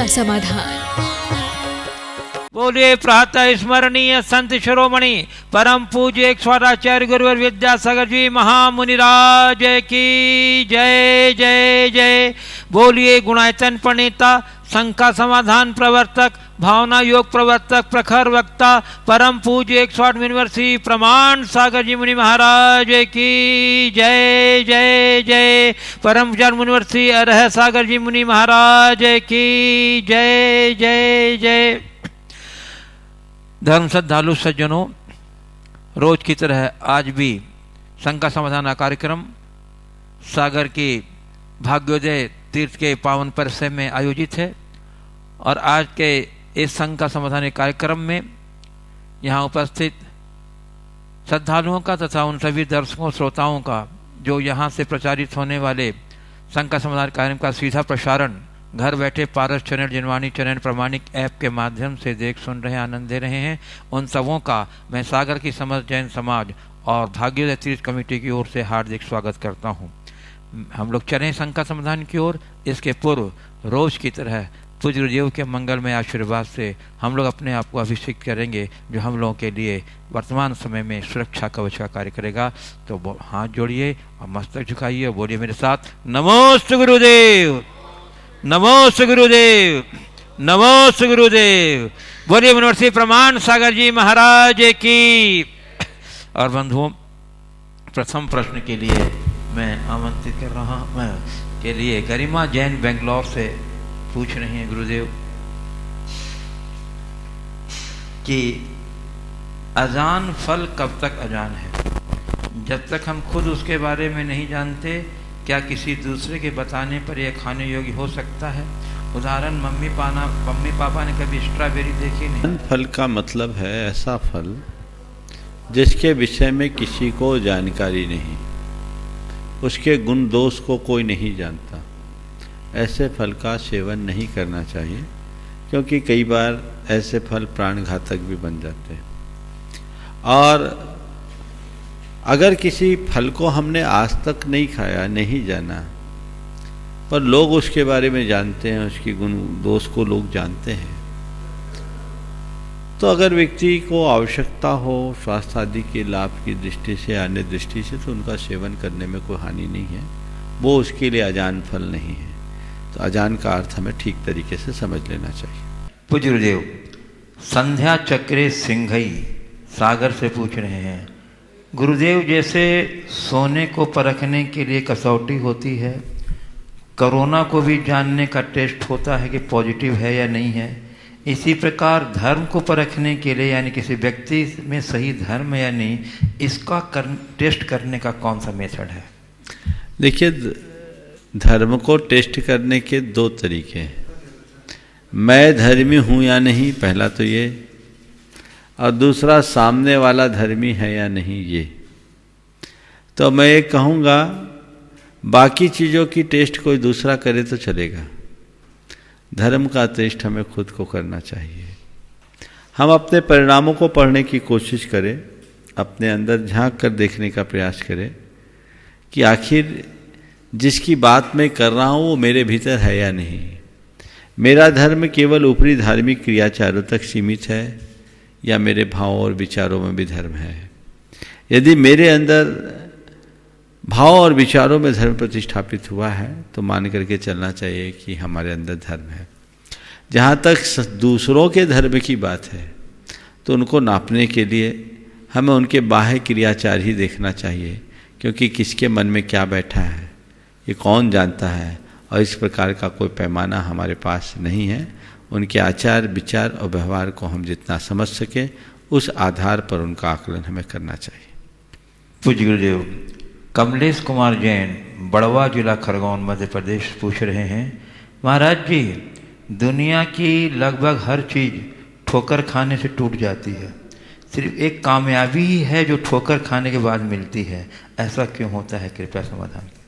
का समाधान। बोलिए प्रातः स्मरणीय संत शिरोमणि परम पूज्य स्वाराचार्य गुरुवर विद्यासागर जी महामुनिराज की जय जय जय। बोलिए गुणायतन प्रणेता संघ का समाधान प्रवर्तक भावना योग प्रवर्तक प्रखर वक्ता परम पूज्य 108 यूनिवर्सिटी प्रमाण सागर जी मुनि महाराज की जय जय जय। परम पूज्य यूनिवर्सिटी अरह सागर जी मुनि महाराज की जय जय जय। धर्म श्रद्धालु सज्जनों, रोज की तरह आज भी संघ का समाधान का कार्यक्रम सागर के भाग्योदय तीर्थ के पावन परिसर में आयोजित है और आज के इस संघ का समाधान कार्यक्रम में यहाँ उपस्थित श्रद्धालुओं का तथा उन सभी दर्शकों श्रोताओं का जो यहाँ से प्रचारित होने वाले संघ का समाधान कार्यक्रम का सीधा प्रसारण घर बैठे पारस चैनल जनवाणी चैनल प्रमाणिक ऐप के माध्यम से देख सुन रहे आनंद दे रहे हैं, उन सबों का मैं सागर की समस्त जैन समाज और भाग्योदय तीर्थ कमेटी की ओर से हार्दिक स्वागत करता हूं। हम लोग चलें संघ का समाधान की ओर। इसके पूर्व रोज की तरह पूज्य गुरुदेव के मंगलमय आशीर्वाद से हम लोग अपने आप को अभिषेक करेंगे, जो हम लोगों के लिए वर्तमान समय में सुरक्षा कवच का कार्य करेगा। तो हाथ जोड़िए और मस्तक झुकाइए और बोलिए मेरे साथ, नमोस्तु गुरुदेव, नमोस्तु गुरुदेव, नमोस्तु गुरुदेव। बोलिए यूनिवर्सिटी प्रमाण सागर जी महाराज की। और बंधुओं, प्रथम प्रश्न के लिए मैं आमंत्रित कर रहा हूं के लिए गरिमा जैन बेंगलोर से पूछ रही हैं गुरुदेव कि अजान फल कब तक अजान है? जब तक हम खुद उसके बारे में नहीं जानते, क्या किसी दूसरे के बताने पर यह खाने योग्य हो सकता है? उदाहरण, मम्मी पापा ने कभी स्ट्रॉबेरी देखी नहीं। फल का मतलब है ऐसा फल जिसके विषय में किसी को जानकारी नहीं, उसके गुण दोष को कोई नहीं जानता। ऐसे फल का सेवन नहीं करना चाहिए, क्योंकि कई बार ऐसे फल प्राणघातक भी बन जाते हैं। और अगर किसी फल को हमने आज तक नहीं खाया, नहीं जाना, पर लोग उसके बारे में जानते हैं, उसकी गुण दोष को लोग जानते हैं, तो अगर व्यक्ति को आवश्यकता हो स्वास्थ्य आदि के लाभ की दृष्टि से, अन्य दृष्टि से, तो उनका सेवन करने में कोई हानि नहीं है। वो उसके लिए अजान फल नहीं है। तो अजान का अर्थ हमें ठीक तरीके से समझ लेना चाहिए। पूज्य गुरुदेव संध्या चक्रे सिंघई सागर से पूछ रहे हैं, गुरुदेव जैसे सोने को परखने के लिए कसौटी होती है, कोरोना को भी जानने का टेस्ट होता है कि पॉजिटिव है या नहीं है, इसी प्रकार धर्म को परखने के लिए, यानी किसी व्यक्ति में सही धर्म है या नहीं, इसका टेस्ट करने का कौन सा मेथड है? देखिए, धर्म को टेस्ट करने के दो तरीके हैं। मैं धर्मी हूँ या नहीं, पहला तो ये, और दूसरा सामने वाला धर्मी है या नहीं, ये। तो मैं ये कहूँगा, बाकी चीज़ों की टेस्ट कोई दूसरा करे तो चलेगा, धर्म का टेस्ट हमें खुद को करना चाहिए। हम अपने परिणामों को पढ़ने की कोशिश करें, अपने अंदर झांक कर देखने का प्रयास करें कि आखिर जिसकी बात मैं कर रहा हूँ वो मेरे भीतर है या नहीं। मेरा धर्म केवल ऊपरी धार्मिक क्रियाचारों तक सीमित है या मेरे भावों और विचारों में भी धर्म है? यदि मेरे अंदर भाव और विचारों में धर्म प्रतिष्ठापित हुआ है तो मान करके चलना चाहिए कि हमारे अंदर धर्म है। जहाँ तक दूसरों के धर्म की बात है तो उनको नापने के लिए हमें उनके बाह्य क्रियाचार ही देखना चाहिए, क्योंकि किसके मन में क्या बैठा है ये कौन जानता है, और इस प्रकार का कोई पैमाना हमारे पास नहीं है। उनके आचार विचार और व्यवहार को हम जितना समझ सके उस आधार पर उनका आकलन हमें करना चाहिए। पूज्य गुरुदेव कमलेश कुमार जैन बड़वा जिला खरगोन मध्य प्रदेश पूछ रहे हैं, महाराज जी दुनिया की लगभग हर चीज़ ठोकर खाने से टूट जाती है, सिर्फ एक कामयाबी ही है जो ठोकर खाने के बाद मिलती है, ऐसा क्यों होता है? कृपया समाधान करें।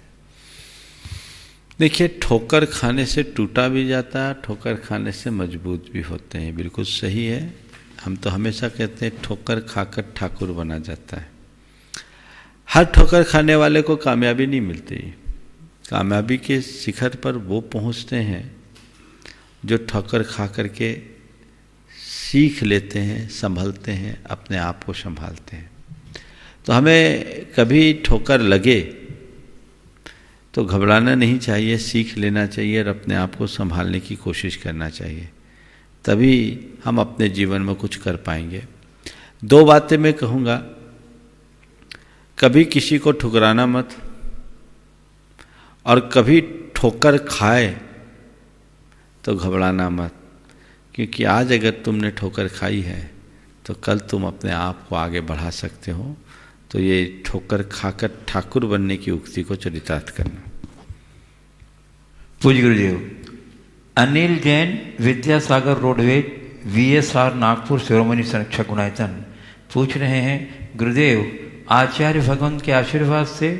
देखिए, ठोकर खाने से टूटा भी जाता है, ठोकर खाने से मजबूत भी होते हैं, बिल्कुल सही है। हम तो हमेशा कहते हैं ठोकर खाकर ठाकुर बना जाता है। हर ठोकर खाने वाले को कामयाबी नहीं मिलती। कामयाबी के शिखर पर वो पहुंचते हैं जो ठोकर खा करके सीख लेते हैं, संभलते हैं, अपने आप को संभालते हैं। तो हमें कभी ठोकर लगे तो घबराना नहीं चाहिए, सीख लेना चाहिए और अपने आप को संभालने की कोशिश करना चाहिए, तभी हम अपने जीवन में कुछ कर पाएंगे। 2 बातें मैं कहूँगा, कभी किसी को ठुकराना मत, और कभी ठोकर खाए तो घबराना मत, क्योंकि आज अगर तुमने ठोकर खाई है तो कल तुम अपने आप को आगे बढ़ा सकते हो। तो ये ठोकर खाकर ठाकुर बनने की उक्ति को चरितार्थ करना। पूज्य गुरुदेव, अनिल जैन, विद्यासागर रोडवेज, VSR नागपुर शिरोमणि संरक्षक गुणायतन पूछ रहे हैं, गुरुदेव आचार्य भगवंत के आशीर्वाद से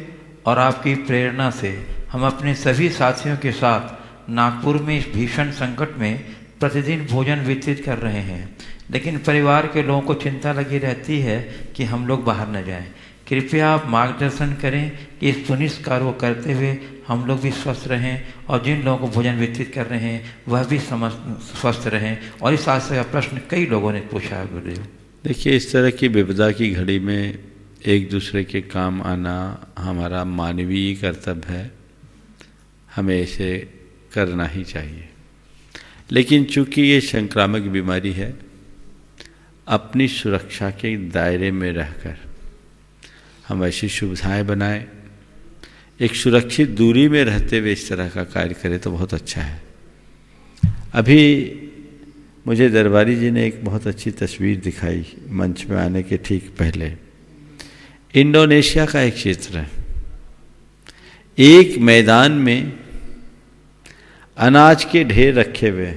और आपकी प्रेरणा से हम अपने सभी साथियों के साथ नागपुर में इस भीषण संकट में प्रतिदिन भोजन वितरित कर रहे हैं, लेकिन परिवार के लोगों को चिंता लगी रहती है कि हम लोग बाहर न जाएं। कृपया आप मार्गदर्शन करें कि इस पुनिष्ट कार्य को करते हुए हम लोग भी स्वस्थ रहें और जिन लोगों को भोजन वितरित कर रहे हैं वह भी स्वस्थ रहें। और इस आशय का प्रश्न कई लोगों ने पूछा है गुरुदेव। देखिए, इस तरह की विपदा की घड़ी में एक दूसरे के काम आना हमारा मानवीय कर्तव्य है, हमें इसे करना ही चाहिए। लेकिन चूंकि ये संक्रामक बीमारी है, अपनी सुरक्षा के दायरे में रहकर हम ऐसी सुविधाएं बनाएं, एक सुरक्षित दूरी में रहते हुए इस तरह का कार्य करें तो बहुत अच्छा है। अभी मुझे दरबारी जी ने एक बहुत अच्छी तस्वीर दिखाई मंच में आने के ठीक पहले। इंडोनेशिया का एक क्षेत्र है, एक मैदान में अनाज के ढेर रखे हुए,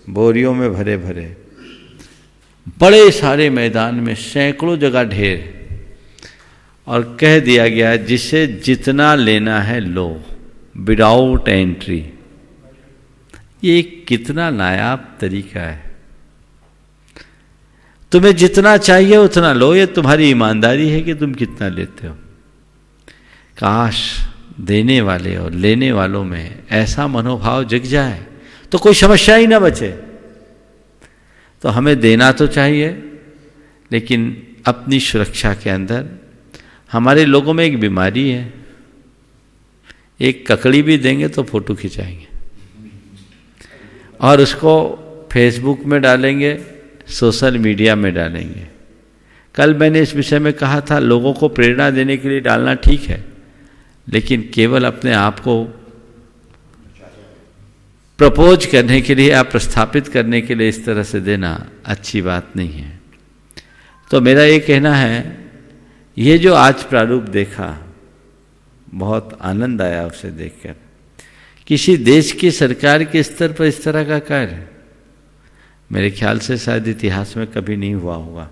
बोरियों में भरे भरे, बड़े सारे मैदान में सैकड़ों जगह ढेर, और कह दिया गया जिसे जितना लेना है लो, विदाउट एंट्री। ये कितना नायाब तरीका है। तुम्हें जितना चाहिए उतना लो, ये तुम्हारी ईमानदारी है कि तुम कितना लेते हो। काश देने वाले और लेने वालों में ऐसा मनोभाव जग जाए तो कोई समस्या ही ना बचे। तो हमें देना तो चाहिए, लेकिन अपनी सुरक्षा के अंदर। हमारे लोगों में एक बीमारी है, एक ककड़ी भी देंगे तो फोटो खिंचाएंगे और उसको फेसबुक में डालेंगे, सोशल मीडिया में डालेंगे। कल मैंने इस विषय में कहा था, लोगों को प्रेरणा देने के लिए डालना ठीक है, लेकिन केवल अपने आप को प्रपोज करने के लिए या प्रस्थापित करने के लिए इस तरह से देना अच्छी बात नहीं है। तो मेरा ये कहना है, ये जो आज प्रारूप देखा बहुत आनंद आया उसे देखकर। किसी देश की सरकार के स्तर पर इस तरह का कार्य मेरे ख्याल से शायद इतिहास में कभी नहीं हुआ होगा।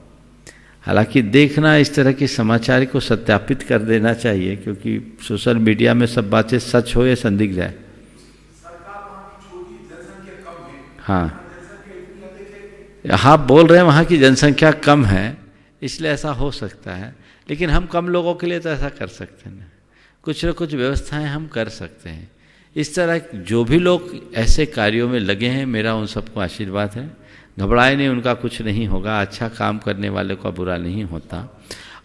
हालांकि देखना, इस तरह के समाचार को सत्यापित कर देना चाहिए, क्योंकि सोशल मीडिया में सब बातें सच हो या संदिग्ध है। हाँ, आप बोल रहे हैं वहाँ की जनसंख्या कम है इसलिए ऐसा हो सकता है, लेकिन हम कम लोगों के लिए तो ऐसा कर सकते हैं। कुछ न कुछ व्यवस्थाएं हम कर सकते हैं। इस तरह जो भी लोग ऐसे कार्यों में लगे हैं, मेरा उन सबको आशीर्वाद है। घबराए नहीं, उनका कुछ नहीं होगा। अच्छा काम करने वाले का बुरा नहीं होता,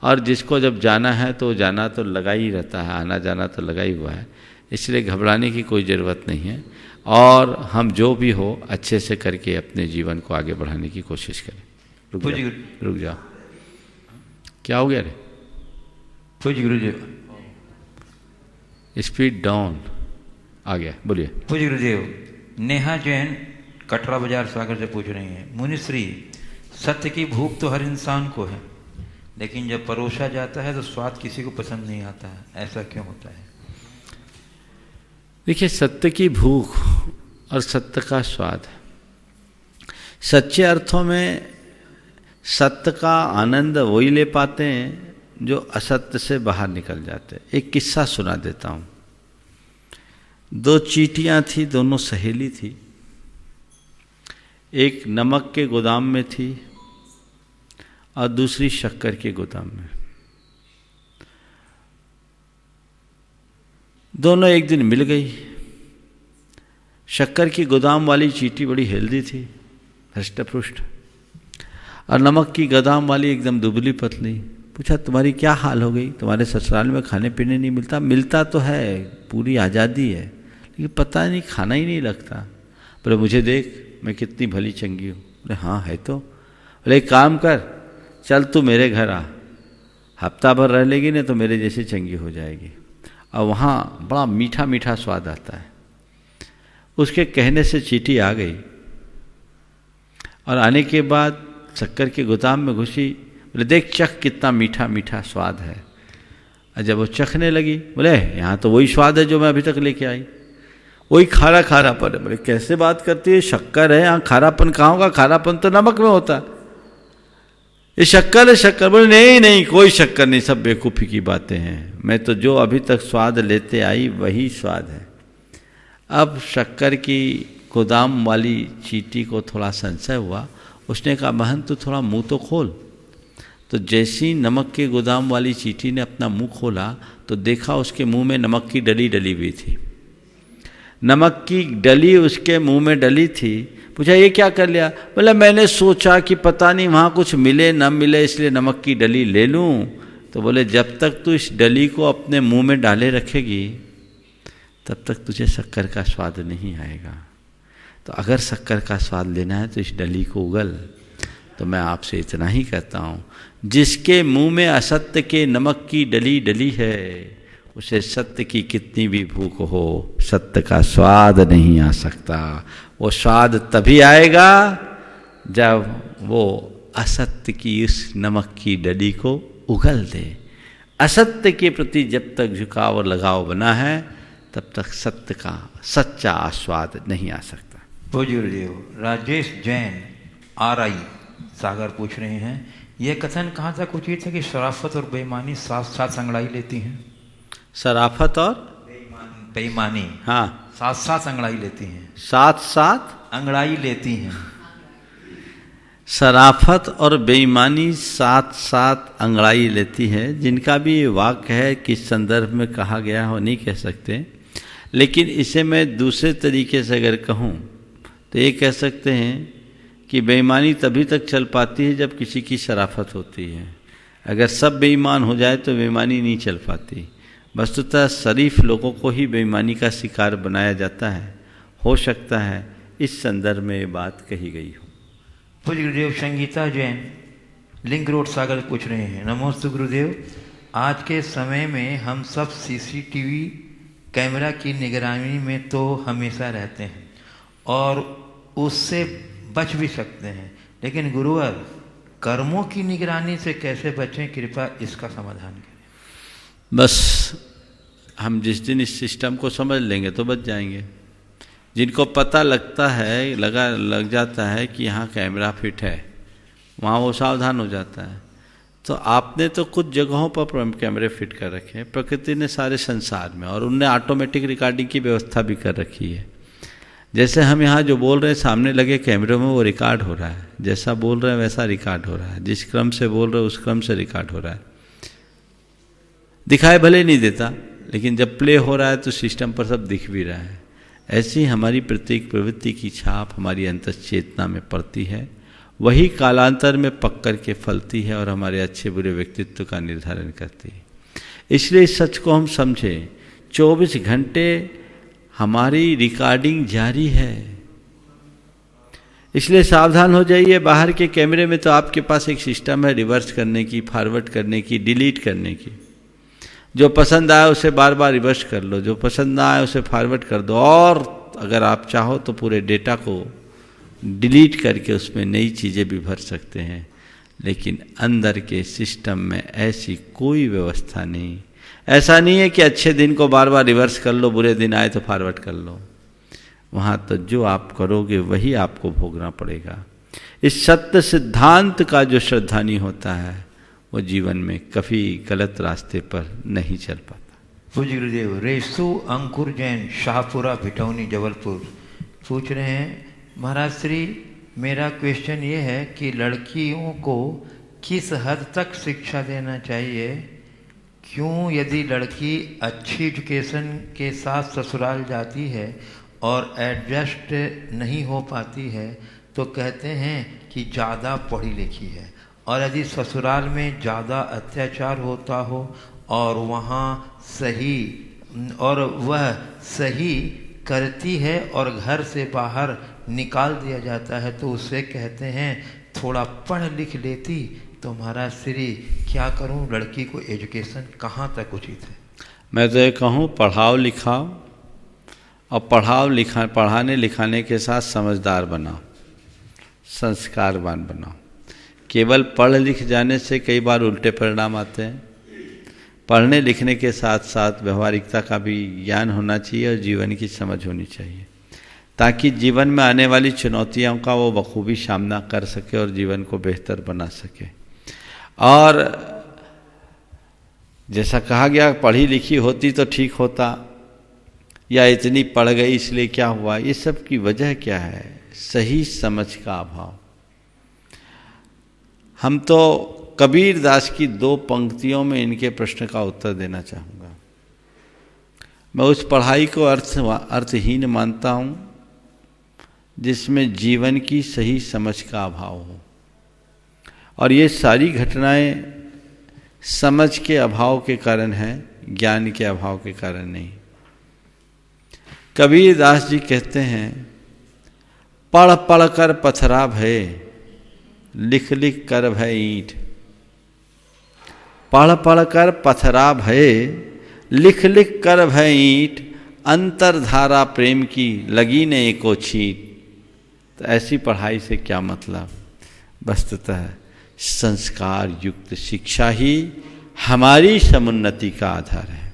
और जिसको जब जाना है तो जाना तो लगा ही रहता है, आना जाना तो लगा ही हुआ है। इसलिए घबराने की कोई ज़रूरत नहीं है, और हम जो भी हो अच्छे से करके अपने जीवन को आगे बढ़ाने की कोशिश करें। रुक जाओ, क्या हो गया रे? पूज्य गुरुदेव, स्पीड डाउन आ गया, बोलिए। पूज्य गुरुदेव, नेहा जैन कटरा बाजार सागर से पूछ रही हैं, मुनिश्री, सत्य की भूख तो हर इंसान को है, लेकिन जब परोसा जाता है तो स्वाद किसी को पसंद नहीं आता है, ऐसा क्यों होता है? देखिए, सत्य की भूख और सत्य का स्वाद, सच्चे अर्थों में सत्य का आनंद वही ले पाते हैं जो असत्य से बाहर निकल जाते हैं। एक किस्सा सुना देता हूँ। 2 चींटियाँ थी, दोनों सहेली थी। एक नमक के गोदाम में थी और दूसरी शक्कर के गोदाम में। दोनों एक दिन मिल गई। शक्कर की गोदाम वाली चींटी बड़ी हेल्दी थी, हृष्ट पुष्ट, और नमक की गोदाम वाली एकदम दुबली पतली। पूछा तुम्हारी क्या हाल हो गई, तुम्हारे ससुराल में खाने पीने नहीं मिलता? मिलता तो है, पूरी आज़ादी है, लेकिन पता नहीं खाना ही नहीं लगता। बोले मुझे देख मैं कितनी भली चंगी हूँ। बोले हाँ है तो। बोले एक काम कर, चल तू मेरे घर आ, हफ्ता भर रह लेगी ना तो मेरे जैसी चंगी हो जाएगी, और वहाँ बड़ा मीठा मीठा स्वाद आता है। उसके कहने से चींटी आ गई, और आने के बाद शक्कर के गोदाम में घुसी। बोले देख चख कितना मीठा मीठा स्वाद है। और जब वो चखने लगी, बोले यहाँ तो वही स्वाद है जो मैं अभी तक लेके आई, वही खारा खारापन है। बोले कैसे बात करती है, शक्कर है यहाँ खारापन कहाँ होगा, खारापन तो नमक में होता है, ये शक्कर है शक्कर। बोले नहीं नहीं कोई शक्कर नहीं, सब बेवकूफ़ी की बातें हैं, मैं तो जो अभी तक स्वाद लेते आई वही स्वाद है। अब शक्कर की गोदाम वाली चींटी को थोड़ा संशय हुआ, उसने कहा बहन तू थोड़ा मुंह तो खोल। तो जैसी नमक के गोदाम वाली चींटी ने अपना मुंह खोला तो देखा उसके मुंह में नमक की डली डली हुई थी, नमक की डली उसके मुंह में डली थी। पूछा ये क्या कर लिया? बोला मैंने सोचा कि पता नहीं वहाँ कुछ मिले न मिले, इसलिए नमक की डली ले लूँ। तो बोले जब तक तू इस डली को अपने मुंह में डाले रखेगी तब तक तुझे शक्कर का स्वाद नहीं आएगा। तो अगर शक्कर का स्वाद लेना है तो इस डली को उगल। तो मैं आपसे इतना ही कहता हूँ, जिसके मुंह में असत्य के नमक की डली डली है उसे सत्य की कितनी भी भूख हो सत्य का स्वाद नहीं आ सकता। वो स्वाद तभी आएगा जब वो असत्य की उस नमक की डली को उगल दे। असत्य के प्रति जब तक झुकाव और लगाव बना है तब तक सत्य का सच्चा आस्वाद नहीं आ सकता। गुरुदेव राजेश जैन RI सागर पूछ रहे हैं, यह कथन कहाँ तक उचित है कि शराफत और बेईमानी साथ साथ अंगड़ाई लेती हैं? शराफत और बेईमानी हाँ साथ साथ अंगड़ाई लेती हैं, साथ साथ अंगड़ाई लेती हैं। शराफत और बेईमानी साथ साथ अंगड़ाई लेती है, जिनका भी ये वाक्य है किस संदर्भ में कहा गया हो नहीं कह सकते, लेकिन इसे मैं दूसरे तरीके से अगर कहूँ तो ये कह सकते हैं कि बेईमानी तभी तक चल पाती है जब किसी की शराफत होती है। अगर सब बेईमान हो जाए तो बेईमानी नहीं चल पाती। वस्तुतः शरीफ लोगों को ही बेईमानी का शिकार बनाया जाता है। हो सकता है इस संदर्भ में ये बात कही गई हो। पूज्य गुरुदेव संगीता जैन लिंक रोड सागर पूछ रहे हैं, नमस्ते गुरुदेव, आज के समय में हम सब CCTV कैमरा की निगरानी में तो हमेशा रहते हैं और उससे बच भी सकते हैं, लेकिन गुरुवर कर्मों की निगरानी से कैसे बचें, कृपया इसका समाधान करें। बस हम जिस दिन इस सिस्टम को समझ लेंगे तो बच जाएंगे। जिनको पता लगता है लग जाता है कि यहाँ कैमरा फिट है, वहाँ वो सावधान हो जाता है। तो आपने तो कुछ जगहों पर कैमरे फिट कर रखे हैं, प्रकृति ने सारे संसार में, और उनने ऑटोमेटिक रिकॉर्डिंग की व्यवस्था भी कर रखी है। जैसे हम यहाँ जो बोल रहे हैं सामने लगे कैमरे में वो रिकॉर्ड हो रहा है, जैसा बोल रहे हैं वैसा रिकॉर्ड हो रहा है, जिस क्रम से बोल रहे हैं उस क्रम से रिकॉर्ड हो रहा है। दिखाई भले नहीं देता, लेकिन जब प्ले हो रहा है तो सिस्टम पर सब दिख भी रहा है। ऐसी हमारी प्रत्येक प्रवृत्ति की छाप हमारी अंतश्चेतना में पड़ती है, वही कालांतर में पक कर के फलती है और हमारे अच्छे बुरे व्यक्तित्व का निर्धारण करती है। इसलिए इस सच को हम समझें, 24 घंटे हमारी रिकॉर्डिंग जारी है। इसलिए सावधान हो जाइए। बाहर के कैमरे में तो आपके पास एक सिस्टम है रिवर्स करने की, फॉरवर्ड करने की, डिलीट करने की। जो पसंद आए उसे बार बार रिवर्स कर लो, जो पसंद ना आए उसे फॉरवर्ड कर दो, और अगर आप चाहो तो पूरे डेटा को डिलीट करके उसमें नई चीज़ें भी भर सकते हैं। लेकिन अंदर के सिस्टम में ऐसी कोई व्यवस्था नहीं। ऐसा नहीं है कि अच्छे दिन को बार बार रिवर्स कर लो, बुरे दिन आए तो फॉरवर्ड कर लो। वहाँ तो जो आप करोगे वही आपको भोगना पड़ेगा। इस सत्य सिद्धांत का जो श्रद्धा नहीं होता है वो जीवन में कभी गलत रास्ते पर नहीं चल पाता। पूज्य गुरुदेव रेसु अंकुर जैन शाहपुरा भिटौनी जबलपुर पूछ रहे हैं, महाराज श्री मेरा क्वेश्चन ये है कि लड़कियों को किस हद तक शिक्षा देना चाहिए, क्यों यदि लड़की अच्छी एजुकेशन के साथ ससुराल जाती है और एडजस्ट नहीं हो पाती है तो कहते हैं कि ज़्यादा पढ़ी लिखी है। और यदि ससुराल में ज़्यादा अत्याचार होता हो और वह सही करती है और घर से बाहर निकाल दिया जाता है तो उसे कहते हैं थोड़ा पढ़ लिख लेती तो महाराज श्री क्या करूं, लड़की को एजुकेशन कहाँ तक उचित है? मैं तो ये कहूँ पढ़ाओ लिखाओ, और पढ़ाने लिखाने के साथ समझदार बनाओ, संस्कारवान बनाओ। केवल पढ़ लिख जाने से कई बार उल्टे परिणाम आते हैं। पढ़ने लिखने के साथ साथ व्यवहारिकता का भी ज्ञान होना चाहिए और जीवन की समझ होनी चाहिए, ताकि जीवन में आने वाली चुनौतियों का वो बखूबी सामना कर सके और जीवन को बेहतर बना सके। और जैसा कहा गया पढ़ी लिखी होती तो ठीक होता, या इतनी पढ़ गई इसलिए क्या हुआ, ये सब की वजह क्या है? सही समझ का अभाव। हम तो कबीर दास की 2 पंक्तियों में इनके प्रश्न का उत्तर देना चाहूँगा। मैं उस पढ़ाई को अर्थहीन मानता हूँ जिसमें जीवन की सही समझ का अभाव हो, और ये सारी घटनाएं समझ के अभाव के कारण हैं, ज्ञान के अभाव के कारण नहीं। कबीर दास जी कहते हैं पढ़ पढ़ कर पथरा भय, लिख लिख कर भय ईंट। पढ़ पढ़ कर पथरा भय, लिख लिख कर भय ईंट, अंतरधारा प्रेम की लगी ने एको छींट। तो ऐसी पढ़ाई से क्या मतलब? वस्तुतः संस्कार युक्त शिक्षा ही हमारी समुन्नति का आधार है।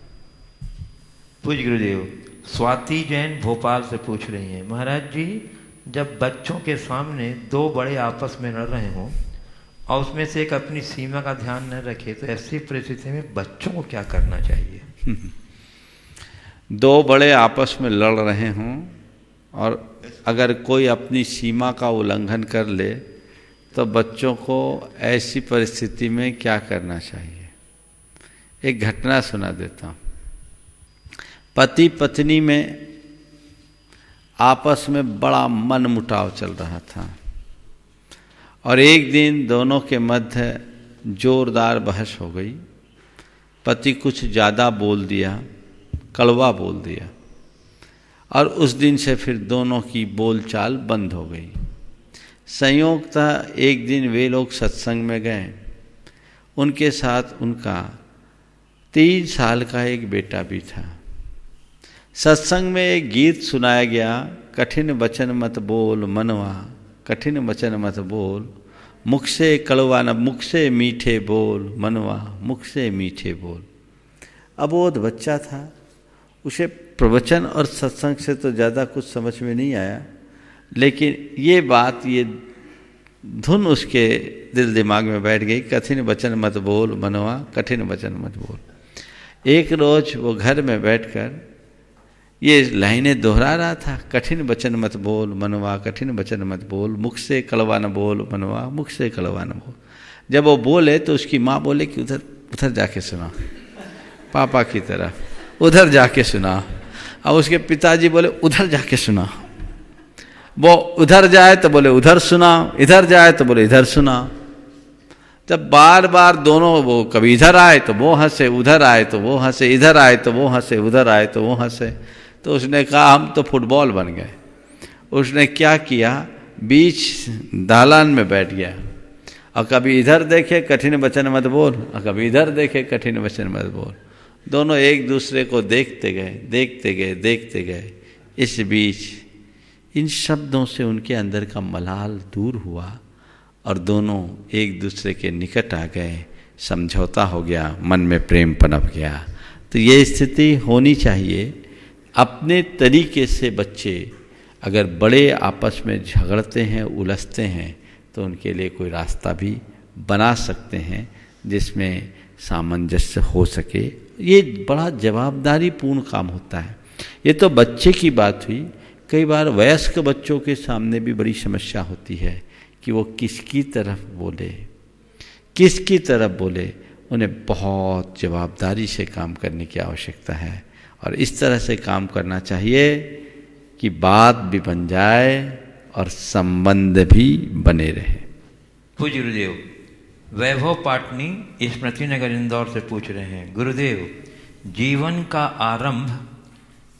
पूज्य गुरुदेव, स्वाति जैन भोपाल से पूछ रही हैं, महाराज जी जब बच्चों के सामने 2 बड़े आपस में लड़ रहे हों और उसमें से एक अपनी सीमा का ध्यान न रखे तो ऐसी परिस्थिति में बच्चों को क्या करना चाहिए? 2 बड़े आपस में लड़ रहे हों और अगर कोई अपनी सीमा का उल्लंघन कर ले तो बच्चों को ऐसी परिस्थिति में क्या करना चाहिए? एक घटना सुना देता हूँ। पति पत्नी में आपस में बड़ा मनमुटाव चल रहा था और एक दिन दोनों के मध्य जोरदार बहस हो गई। पति कुछ ज़्यादा बोल दिया, कड़वा बोल दिया, और उस दिन से फिर दोनों की बोलचाल बंद हो गई। संयोगतः एक दिन वे लोग सत्संग में गए। उनके साथ उनका 3 साल का एक बेटा भी था। सत्संग में एक गीत सुनाया गया, कठिन वचन मत बोल मनवा, कठिन वचन मत बोल, मुख से कड़वा न, मुख से मीठे बोल मनवा, मुख से मीठे बोल। अबोध बच्चा था, उसे प्रवचन और सत्संग से तो ज़्यादा कुछ समझ में नहीं आया, लेकिन ये बात, ये धुन उसके दिल दिमाग में बैठ गई, कठिन वचन मत बोल मनवा, कठिन वचन मत बोल। एक रोज वो घर में बैठकर ये लाइनें दोहरा रहा था, कठिन वचन मत बोल मनवा, कठिन वचन मत बोल, मुख से कड़वा न बोल मनवा, मुख से कड़वा न बोल। जब वो बोले तो उसकी माँ बोले कि उधर जाके सुना, पापा की तरफ उधर जाके सुना। और उसके पिताजी बोले उधर जाके सुना। वो उधर जाए तो बोले उधर सुना, इधर जाए तो बोले इधर सुना। जब बार बार दोनों, वो कभी इधर आए तो वो हंसे, उधर आए तो वो हंसे, इधर आए तो वो हंसे, उधर आए तो वो हंसे, तो उसने कहा हम तो फुटबॉल बन गए। उसने क्या किया, बीच दालान में बैठ गया और कभी इधर देखे कठिन वचन मत बोल और कभी इधर देखे कठिन वचन मत बोल। दोनों एक दूसरे को देखते गए, देखते गए, देखते गए। इस बीच इन शब्दों से उनके अंदर का मलाल दूर हुआ और दोनों एक दूसरे के निकट आ गए, समझौता हो गया, मन में प्रेम पनप गया। तो ये स्थिति होनी चाहिए। अपने तरीके से बच्चे अगर बड़े आपस में झगड़ते हैं, उलझते हैं, तो उनके लिए कोई रास्ता भी बना सकते हैं जिसमें सामंजस्य हो सके। ये बड़ा जवाबदारीपूर्ण काम होता है। ये तो बच्चे की बात हुई, कई बार वयस्क बच्चों के सामने भी बड़ी समस्या होती है कि वो किसकी तरफ बोले, किसकी तरफ बोले। उन्हें बहुत जवाबदारी से काम करने की आवश्यकता है और इस तरह से काम करना चाहिए कि बात भी बन जाए और संबंध भी बने रहे। पूज्य गुरुदेव, वैभव पाटनी स्मृति नगर इंदौर से पूछ रहे हैं, गुरुदेव जीवन का आरंभ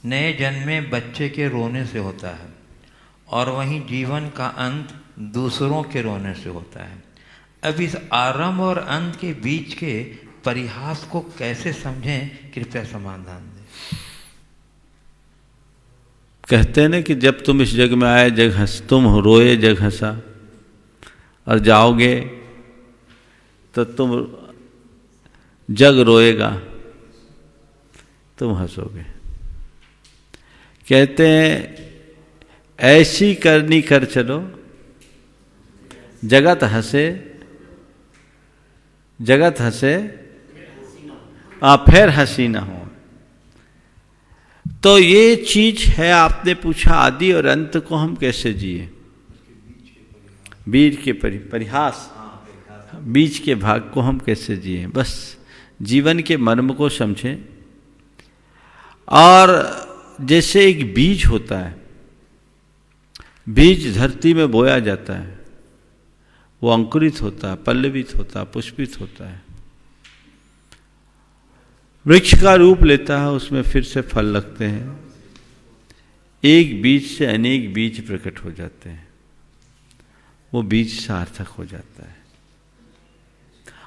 नए जन्मे बच्चे के रोने से होता है और वहीं जीवन का अंत दूसरों के रोने से होता है। अब इस आरंभ और अंत के बीच के परिहास को कैसे समझें, कृपया समाधान दें। कहते हैं ना कि जब तुम इस जग में आए जग हंस, तुम रोए जग हंसा, और जाओगे तो तुम जग रोएगा, तुम हंसोगे। कहते हैं ऐसी करनी कर चलो जगत हंसे, जगत हंसे फिर हंसी ना हो। तो ये चीज है, आपने पूछा आदि और अंत को हम कैसे जिए, बीच के परिहास, बीच के भाग को हम कैसे जिए। बस जीवन के मर्म को समझें। और जैसे एक बीज होता है, बीज धरती में बोया जाता है, वो अंकुरित होता है, पल्लवित होता है, पुष्पित होता है, वृक्ष का रूप लेता है, उसमें फिर से फल लगते हैं। एक बीज से अनेक बीज प्रकट हो जाते हैं, वो बीज सार्थक हो जाता है।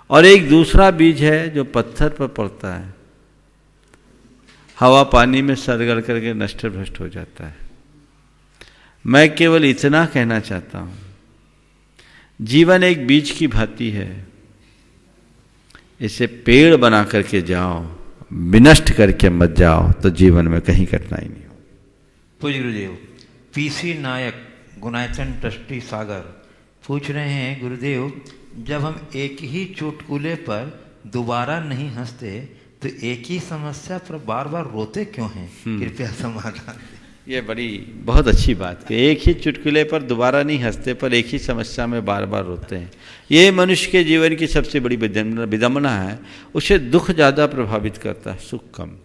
और एक दूसरा बीज है जो पत्थर पर पड़ता है, हवा पानी में सरगड़ करके नष्ट भ्रष्ट हो जाता है। मैं केवल इतना कहना चाहता हूं, जीवन एक बीज की भांति है, इसे पेड़ बना करके जाओ, विनष्ट करके मत जाओ, तो जीवन में कहीं कठिनाई नहीं हो। पूज्य गुरुदेव, पीसी नायक गुणायतन ट्रस्टी सागर पूछ रहे हैं, गुरुदेव जब हम एक ही चुटकुले पर दोबारा नहीं हंसते तो एक ही समस्या पर बार बार रोते क्यों हैं, कृपया समाधान दें। ये बड़ी बहुत अच्छी बात कि एक ही चुटकुले पर दोबारा नहीं हंसते, पर एक ही समस्या में बार बार रोते हैं। ये मनुष्य के जीवन की सबसे बड़ी विडंबना है। उसे दुख ज़्यादा प्रभावित करता है, सुख कम।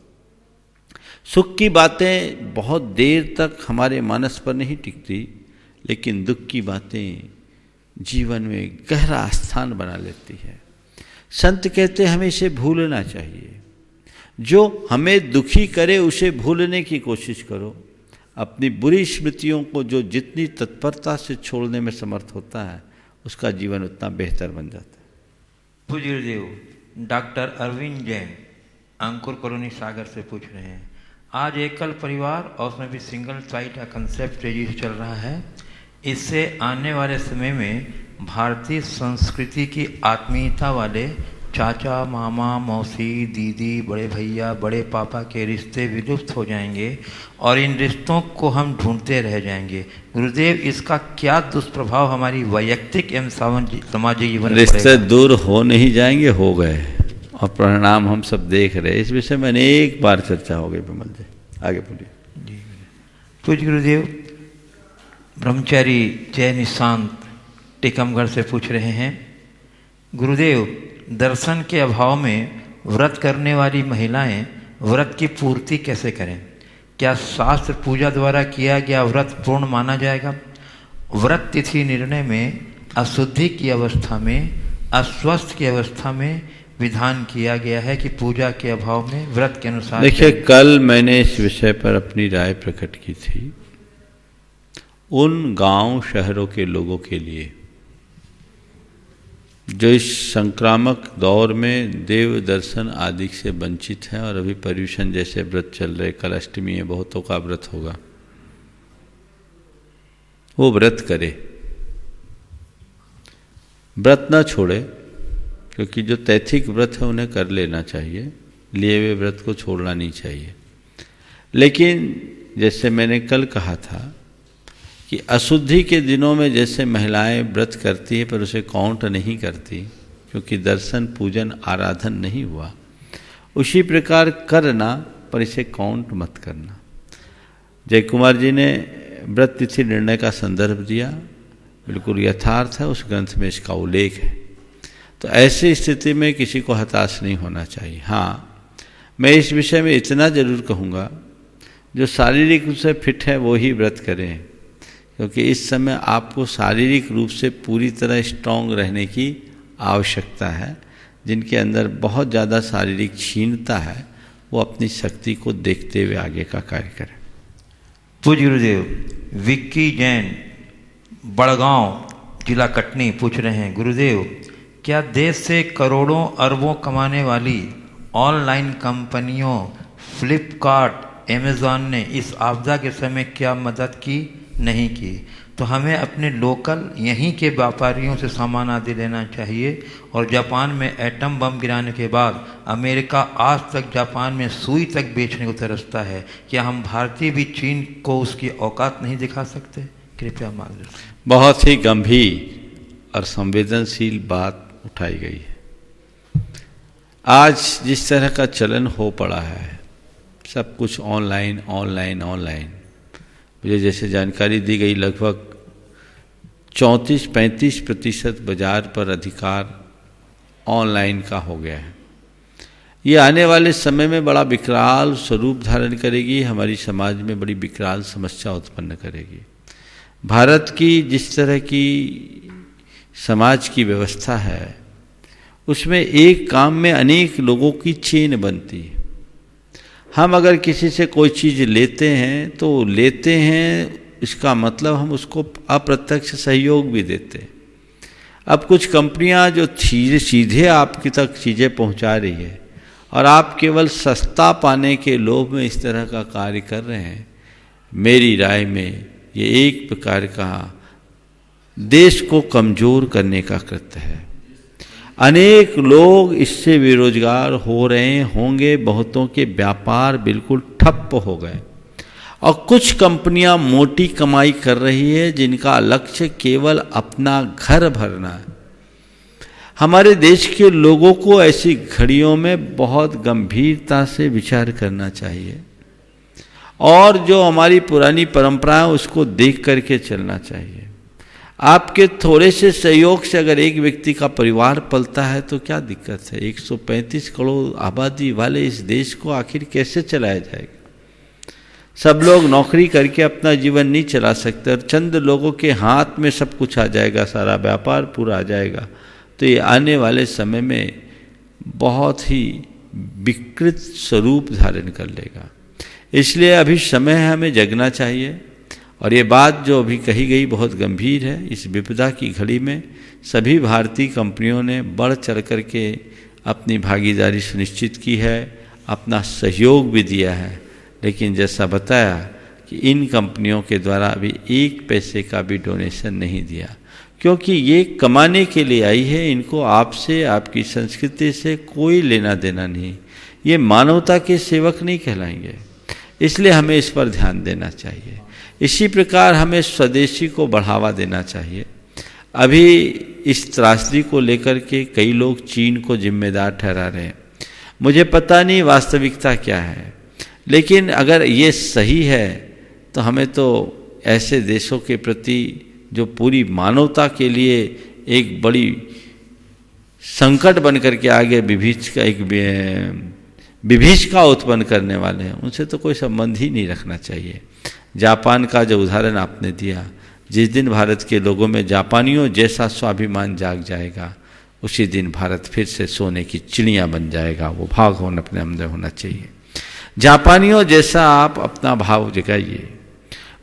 सुख की बातें बहुत देर तक हमारे मानस पर नहीं टिकती, लेकिन दुख की बातें जीवन में गहरा स्थान बना लेती है। संत कहते हैं हमें इसे भूलना चाहिए। जो हमें दुखी करे उसे भूलने की कोशिश करो। अपनी बुरी स्मृतियों को जो जितनी तत्परता से छोड़ने में समर्थ होता है, उसका जीवन उतना बेहतर बन जाता है। पूज्य गुरुदेव, डॉक्टर अरविंद जैन अंकुर कॉलोनी सागर से पूछ रहे हैं, आज एकल परिवार और उसमें भी सिंगल साइट का कंसेप्ट तेजी से चल रहा है। इससे आने वाले समय में भारतीय संस्कृति की आत्मीयता वाले चाचा, मामा, मौसी, दीदी, बड़े भैया, बड़े पापा के रिश्ते विलुप्त हो जाएंगे और इन रिश्तों को हम ढूंढते रह जाएंगे। गुरुदेव, इसका क्या दुष्प्रभाव हमारी वैयक्तिक एवं सामाजिक जीवन में रिश्ते पड़ेगा? दूर हो नहीं जाएंगे, हो गए, और परिणाम हम सब देख रहे हैं। इस विषय में अनेक बार चर्चा हो गई। विमल जी आगे बोलिए। जी पूज्य गुरुदेव, ब्रह्मचारी जय निशांत टीकमगढ़ से पूछ रहे हैं, गुरुदेव दर्शन के अभाव में व्रत करने वाली महिलाएं व्रत की पूर्ति कैसे करें? क्या शास्त्र पूजा द्वारा किया गया व्रत पूर्ण माना जाएगा? व्रत तिथि निर्णय में अशुद्धि की अवस्था में, अस्वस्थ की अवस्था में विधान किया गया है कि पूजा के अभाव में व्रत के अनुसार। देखिए, कल मैंने इस विषय पर अपनी राय प्रकट की थी। उन गांव शहरों के लोगों के लिए जो इस संक्रामक दौर में देव दर्शन आदि से वंचित हैं और अभी पर्युषण जैसे व्रत चल रहे, कल अष्टमी है, बहुतों का व्रत होगा, वो व्रत करे, व्रत ना छोड़े, क्योंकि जो तैथिक व्रत है उन्हें कर लेना चाहिए, लिए हुए व्रत को छोड़ना नहीं चाहिए। लेकिन जैसे मैंने कल कहा था कि अशुद्धि के दिनों में जैसे महिलाएं व्रत करती है पर उसे काउंट नहीं करती, क्योंकि दर्शन पूजन आराधन नहीं हुआ, उसी प्रकार करना पर इसे काउंट मत करना। जय कुमार जी ने व्रत तिथि निर्णय का संदर्भ दिया, बिल्कुल यथार्थ है, उस ग्रंथ में इसका उल्लेख है। तो ऐसी स्थिति में किसी को हताश नहीं होना चाहिए। हाँ, मैं इस विषय में इतना जरूर कहूँगा, जो शारीरिक रूप से फिट है वो ही व्रत करें, क्योंकि इस समय आपको शारीरिक रूप से पूरी तरह स्ट्रांग रहने की आवश्यकता है। जिनके अंदर बहुत ज़्यादा शारीरिक क्षीणता है वो अपनी शक्ति को देखते हुए आगे का कार्य करें। पूज्य गुरुदेव, विक्की जैन बड़गांव जिला कटनी पूछ रहे हैं, गुरुदेव क्या देश से करोड़ों अरबों कमाने वाली ऑनलाइन कंपनियों फ्लिपकार्ट, अमेज़ॉन ने इस आपदा के समय क्या मदद की नहीं की? तो हमें अपने लोकल यहीं के व्यापारियों से सामान आदि लेना चाहिए। और जापान में एटम बम गिराने के बाद अमेरिका आज तक जापान में सुई तक बेचने को तरसता है। क्या हम भारतीय भी चीन को उसकी औकात नहीं दिखा सकते? कृपया मार्गदर्शन। बहुत ही गंभीर और संवेदनशील बात उठाई गई है। आज जिस तरह का चलन हो पड़ा है, सब कुछ ऑनलाइन ऑनलाइन ऑनलाइन। मुझे जैसे जानकारी दी गई लगभग 34-35% बाजार पर अधिकार ऑनलाइन का हो गया है। ये आने वाले समय में बड़ा विकराल स्वरूप धारण करेगी, हमारी समाज में बड़ी विकराल समस्या उत्पन्न करेगी। भारत की जिस तरह की समाज की व्यवस्था है उसमें एक काम में अनेक लोगों की चेन बनती है। हम अगर किसी से कोई चीज़ लेते हैं तो लेते हैं, इसका मतलब हम उसको अप्रत्यक्ष सहयोग भी देते हैं। अब कुछ कंपनियां जो सीधे आपकी तक चीज़ें पहुंचा रही है और आप केवल सस्ता पाने के लोभ में इस तरह का कार्य कर रहे हैं, मेरी राय में ये एक प्रकार का देश को कमज़ोर करने का कृत्य है। अनेक लोग इससे बेरोजगार हो रहे होंगे, बहुतों के व्यापार बिल्कुल ठप्प हो गए और कुछ कंपनियां मोटी कमाई कर रही है जिनका लक्ष्य केवल अपना घर भरना है। हमारे देश के लोगों को ऐसी घड़ियों में बहुत गंभीरता से विचार करना चाहिए और जो हमारी पुरानी परंपरा है उसको देख करके चलना चाहिए। आपके थोड़े से सहयोग से अगर एक व्यक्ति का परिवार पलता है तो क्या दिक्कत है? 135 करोड़ आबादी वाले इस देश को आखिर कैसे चलाया जाएगा? सब लोग नौकरी करके अपना जीवन नहीं चला सकते और चंद लोगों के हाथ में सब कुछ आ जाएगा, सारा व्यापार पूरा आ जाएगा, तो ये आने वाले समय में बहुत ही विकृत स्वरूप धारण कर लेगा। इसलिए अभी समय है, हमें जगना चाहिए। और ये बात जो अभी कही गई बहुत गंभीर है। इस विपदा की घड़ी में सभी भारतीय कंपनियों ने बढ़ चढ़ कर के अपनी भागीदारी सुनिश्चित की है, अपना सहयोग भी दिया है, लेकिन जैसा बताया कि इन कंपनियों के द्वारा अभी 1 पैसे का भी डोनेशन नहीं दिया, क्योंकि ये कमाने के लिए आई है। इनको आपसे, आपकी संस्कृति से कोई लेना देना नहीं। ये मानवता के सेवक नहीं कहलाएंगे, इसलिए हमें इस पर ध्यान देना चाहिए। इसी प्रकार हमें स्वदेशी को बढ़ावा देना चाहिए। अभी इस त्रासदी को लेकर के कई लोग चीन को जिम्मेदार ठहरा रहे हैं। मुझे पता नहीं वास्तविकता क्या है, लेकिन अगर ये सही है तो हमें तो ऐसे देशों के प्रति जो पूरी मानवता के लिए एक बड़ी संकट बन करके आगे विभीषिका उत्पन्न करने वाले हैं, उनसे तो कोई संबंध ही नहीं रखना चाहिए। जापान का जो उदाहरण आपने दिया, जिस दिन भारत के लोगों में जापानियों जैसा स्वाभिमान जाग जाएगा, उसी दिन भारत फिर से सोने की चिड़िया बन जाएगा। वो भाव होना अपने अंदर होना चाहिए। जापानियों जैसा आप अपना भाव जगाइए,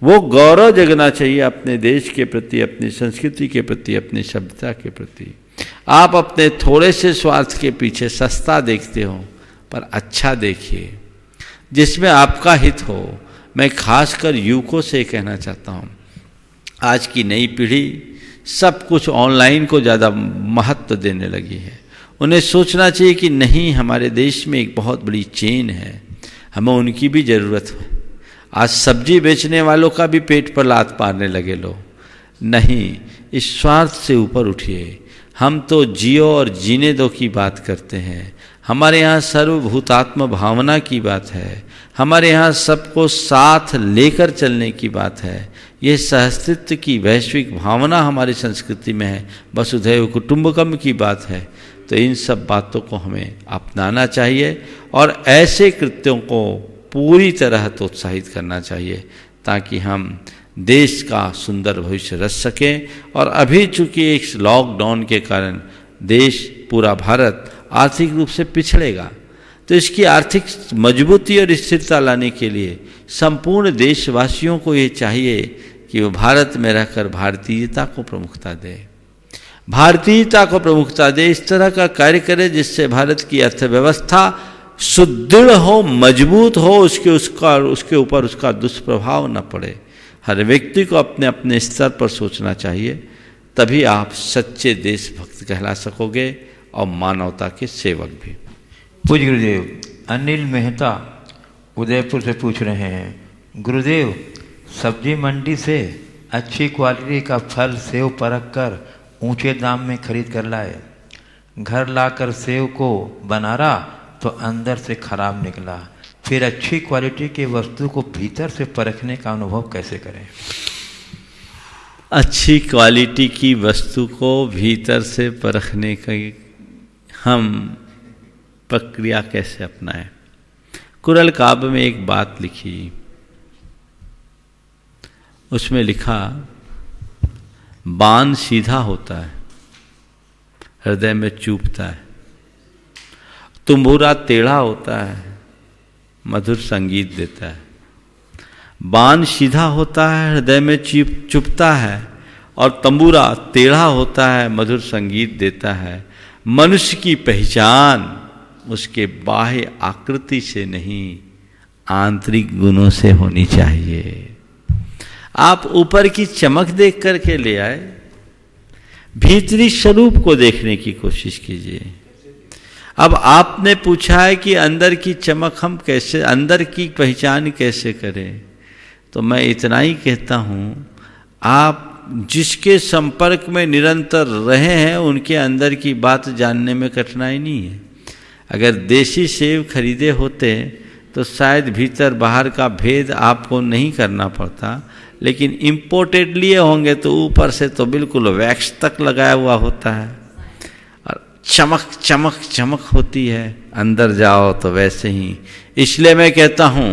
वो गौरव जगना चाहिए अपने देश के प्रति, अपनी संस्कृति के प्रति, अपनी सभ्यता के प्रति। आप अपने थोड़े से स्वार्थ के पीछे सस्ता देखते हो, पर अच्छा देखिए जिसमें आपका हित हो। मैं खासकर युवकों से कहना चाहता हूँ, आज की नई पीढ़ी सब कुछ ऑनलाइन को ज़्यादा महत्व देने लगी है। उन्हें सोचना चाहिए कि नहीं, हमारे देश में एक बहुत बड़ी चेन है, हमें उनकी भी ज़रूरत है। आज सब्जी बेचने वालों का भी पेट पर लात मारने लगे लोग। नहीं, इस स्वार्थ से ऊपर उठिए। हम तो जियो और जीने दो की बात करते हैं। हमारे यहाँ सर्वभूतात्म भावना की बात है। हमारे यहाँ सबको साथ लेकर चलने की बात है। ये सहस्तित्व की वैश्विक भावना हमारी संस्कृति में है। वसुधैव कुटुंबकम की बात है। तो इन सब बातों को हमें अपनाना चाहिए और ऐसे कृत्यों को पूरी तरह तो उत्साहित करना चाहिए ताकि हम देश का सुंदर भविष्य रच सकें। और अभी चूंकि इस लॉकडाउन के कारण देश, पूरा भारत आर्थिक रूप से पिछड़ेगा, तो इसकी आर्थिक मजबूती और स्थिरता लाने के लिए संपूर्ण देशवासियों को ये चाहिए कि वो भारत में रहकर भारतीयता को प्रमुखता दे, भारतीयता को प्रमुखता दे, इस तरह का कार्य करे जिससे भारत की अर्थव्यवस्था सुदृढ़ हो, मजबूत हो, उसके ऊपर उसका दुष्प्रभाव न पड़े। हर व्यक्ति को अपने अपने स्तर पर सोचना चाहिए, तभी आप सच्चे देशभक्त कहला सकोगे और मानवता के सेवक भी। पूज्य गुरुदेव, अनिल मेहता उदयपुर से पूछ रहे हैं, गुरुदेव सब्जी मंडी से अच्छी क्वालिटी का फल सेव परख कर ऊंचे दाम में खरीद कर लाए, घर लाकर सेव को बना रहा तो अंदर से खराब निकला, फिर अच्छी क्वालिटी की वस्तु को भीतर से परखने का अनुभव कैसे करें? अच्छी क्वालिटी की वस्तु को भीतर से परखने की हम प्रक्रिया कैसे अपनाएं? कुरल काव्य में एक बात लिखी, उसमें लिखा, बाण सीधा होता है, हृदय में चुभता है, तुम्बूरा टेढ़ा होता है, मधुर संगीत देता है। बाण सीधा होता है, हृदय में चुभता है, और तंबूरा टेढ़ा होता है, मधुर संगीत देता है। मनुष्य की पहचान उसके बाह्य आकृति से नहीं, आंतरिक गुणों से होनी चाहिए। आप ऊपर की चमक देख करके ले आए, भीतरी स्वरूप को देखने की कोशिश कीजिए। अब आपने पूछा है कि अंदर की चमक हम कैसे, अंदर की पहचान कैसे करें, तो मैं इतना ही कहता हूँ, आप जिसके संपर्क में निरंतर रहे हैं उनके अंदर की बात जानने में कठिनाई नहीं है। अगर देसी सेब खरीदे होते तो शायद भीतर बाहर का भेद आपको नहीं करना पड़ता, लेकिन इम्पोर्टेड लिए होंगे तो ऊपर से तो बिल्कुल वैक्स तक लगाया हुआ होता है और चमक चमक चमक होती है, अंदर जाओ तो वैसे ही। इसलिए मैं कहता हूँ,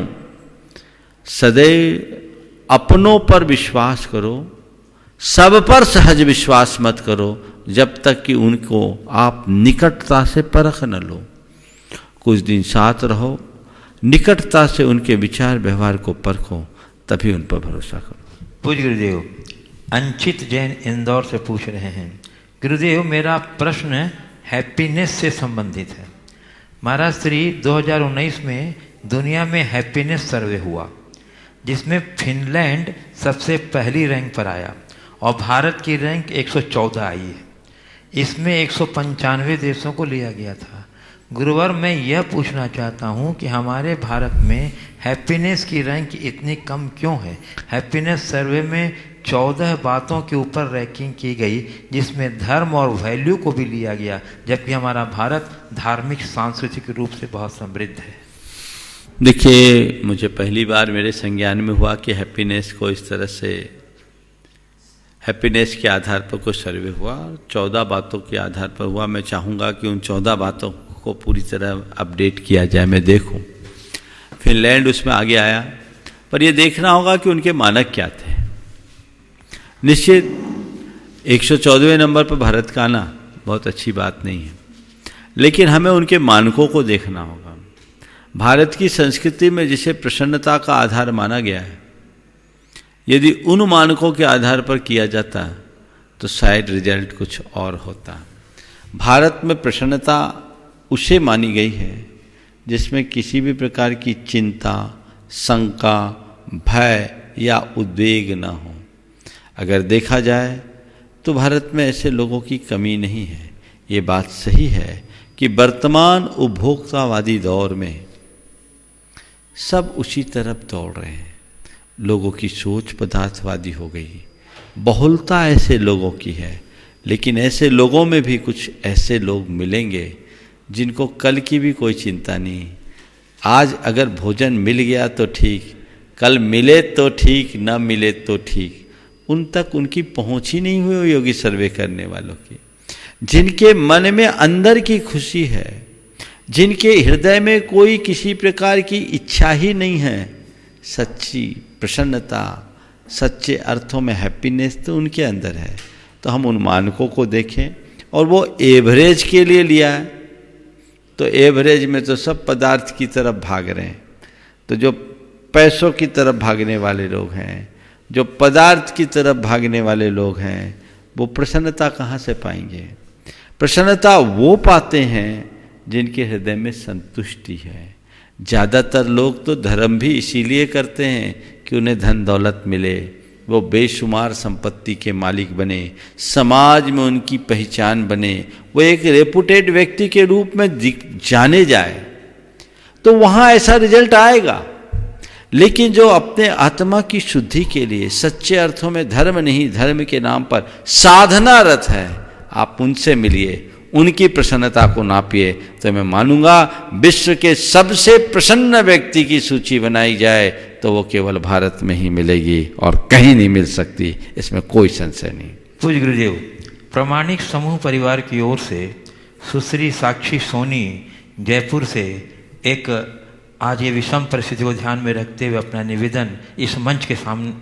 सदैव अपनों पर विश्वास करो, सब पर सहज विश्वास मत करो, जब तक कि उनको आप निकटता से परख न लो। कुछ दिन साथ रहो, निकटता से उनके विचार व्यवहार को परखो, तभी उन पर भरोसा करो। पूज्य गुरुदेव, अंचित जैन इंदौर से पूछ रहे हैं, गुरुदेव मेरा प्रश्न हैप्पीनेस से संबंधित है। महाराज श्री 2019 में दुनिया में हैप्पीनेस सर्वे हुआ, जिसमें फिनलैंड सबसे पहली रैंक पर आया और भारत की रैंक 114 आई है। इसमें 195 देशों को लिया गया था। गुरुवर, मैं यह पूछना चाहता हूं कि हमारे भारत में हैप्पीनेस की रैंक इतनी कम क्यों है? हैप्पीनेस सर्वे में 14 बातों के ऊपर रैंकिंग की गई, जिसमें धर्म और वैल्यू को भी लिया गया, जबकि हमारा भारत धार्मिक सांस्कृतिक रूप से बहुत समृद्ध है। देखिए, मुझे पहली बार मेरे संज्ञान में हुआ कि हैप्पीनेस को इस तरह से, हैप्पीनेस के आधार पर कोई सर्वे हुआ, 14 बातों के आधार पर हुआ। मैं चाहूँगा कि उन 14 बातों को पूरी तरह अपडेट किया जाए, मैं देखूं। फिनलैंड उसमें आगे आया, पर यह देखना होगा कि उनके मानक क्या थे। निश्चित 114वें नंबर पर भारत का आना बहुत अच्छी बात नहीं है, लेकिन हमें उनके मानकों को देखना होगा। भारत की संस्कृति में जिसे प्रसन्नता का आधार माना गया है, यदि उन मानकों के आधार पर किया जाता तो शायद रिजल्ट कुछ और होता। भारत में प्रसन्नता उसे मानी गई है जिसमें किसी भी प्रकार की चिंता, शंका, भय या उद्वेग न हो। अगर देखा जाए तो भारत में ऐसे लोगों की कमी नहीं है। ये बात सही है कि वर्तमान उपभोक्तावादी दौर में सब उसी तरफ दौड़ रहे हैं। लोगों की सोच पदार्थवादी हो गई, बहुलता ऐसे लोगों की है, लेकिन ऐसे लोगों में भी कुछ ऐसे लोग मिलेंगे जिनको कल की भी कोई चिंता नहीं। आज अगर भोजन मिल गया तो ठीक, कल मिले तो ठीक, न मिले तो ठीक। उन तक उनकी पहुंच ही नहीं हुई होगी सर्वे करने वालों की। जिनके मन में अंदर की खुशी है, जिनके हृदय में कोई किसी प्रकार की इच्छा ही नहीं है, सच्ची प्रसन्नता, सच्चे अर्थों में हैप्पीनेस तो उनके अंदर है। तो हम उन मानकों को देखें, और वो एवरेज के लिए लिया है, तो एवरेज में तो सब पदार्थ की तरफ भाग रहे हैं। तो जो पैसों की तरफ भागने वाले लोग हैं, जो पदार्थ की तरफ भागने वाले लोग हैं, वो प्रसन्नता कहाँ से पाएंगे? प्रसन्नता वो पाते हैं जिनके हृदय में संतुष्टि है। ज़्यादातर लोग तो धर्म भी इसीलिए करते हैं कि उन्हें धन दौलत मिले, वो बेशुमार संपत्ति के मालिक बने, समाज में उनकी पहचान बने, वो एक रेपुटेड व्यक्ति के रूप में जाने जाए, तो वहाँ ऐसा रिजल्ट आएगा। लेकिन जो अपने आत्मा की शुद्धि के लिए सच्चे अर्थों में धर्म नहीं, धर्म के नाम पर साधनारत है, आप उनसे मिलिए, उनकी प्रसन्नता को नापिए, तो मैं मानूंगा विश्व के सबसे प्रसन्न व्यक्ति की सूची बनाई जाए तो वो केवल भारत में ही मिलेगी और कहीं नहीं मिल सकती, इसमें कोई संशय नहीं। पूज्य गुरुदेव, प्रामाणिक समूह परिवार की ओर से सुश्री साक्षी सोनी जयपुर से एक आज ये विषम परिस्थिति को ध्यान में रखते हुए अपना निवेदन इस मंच के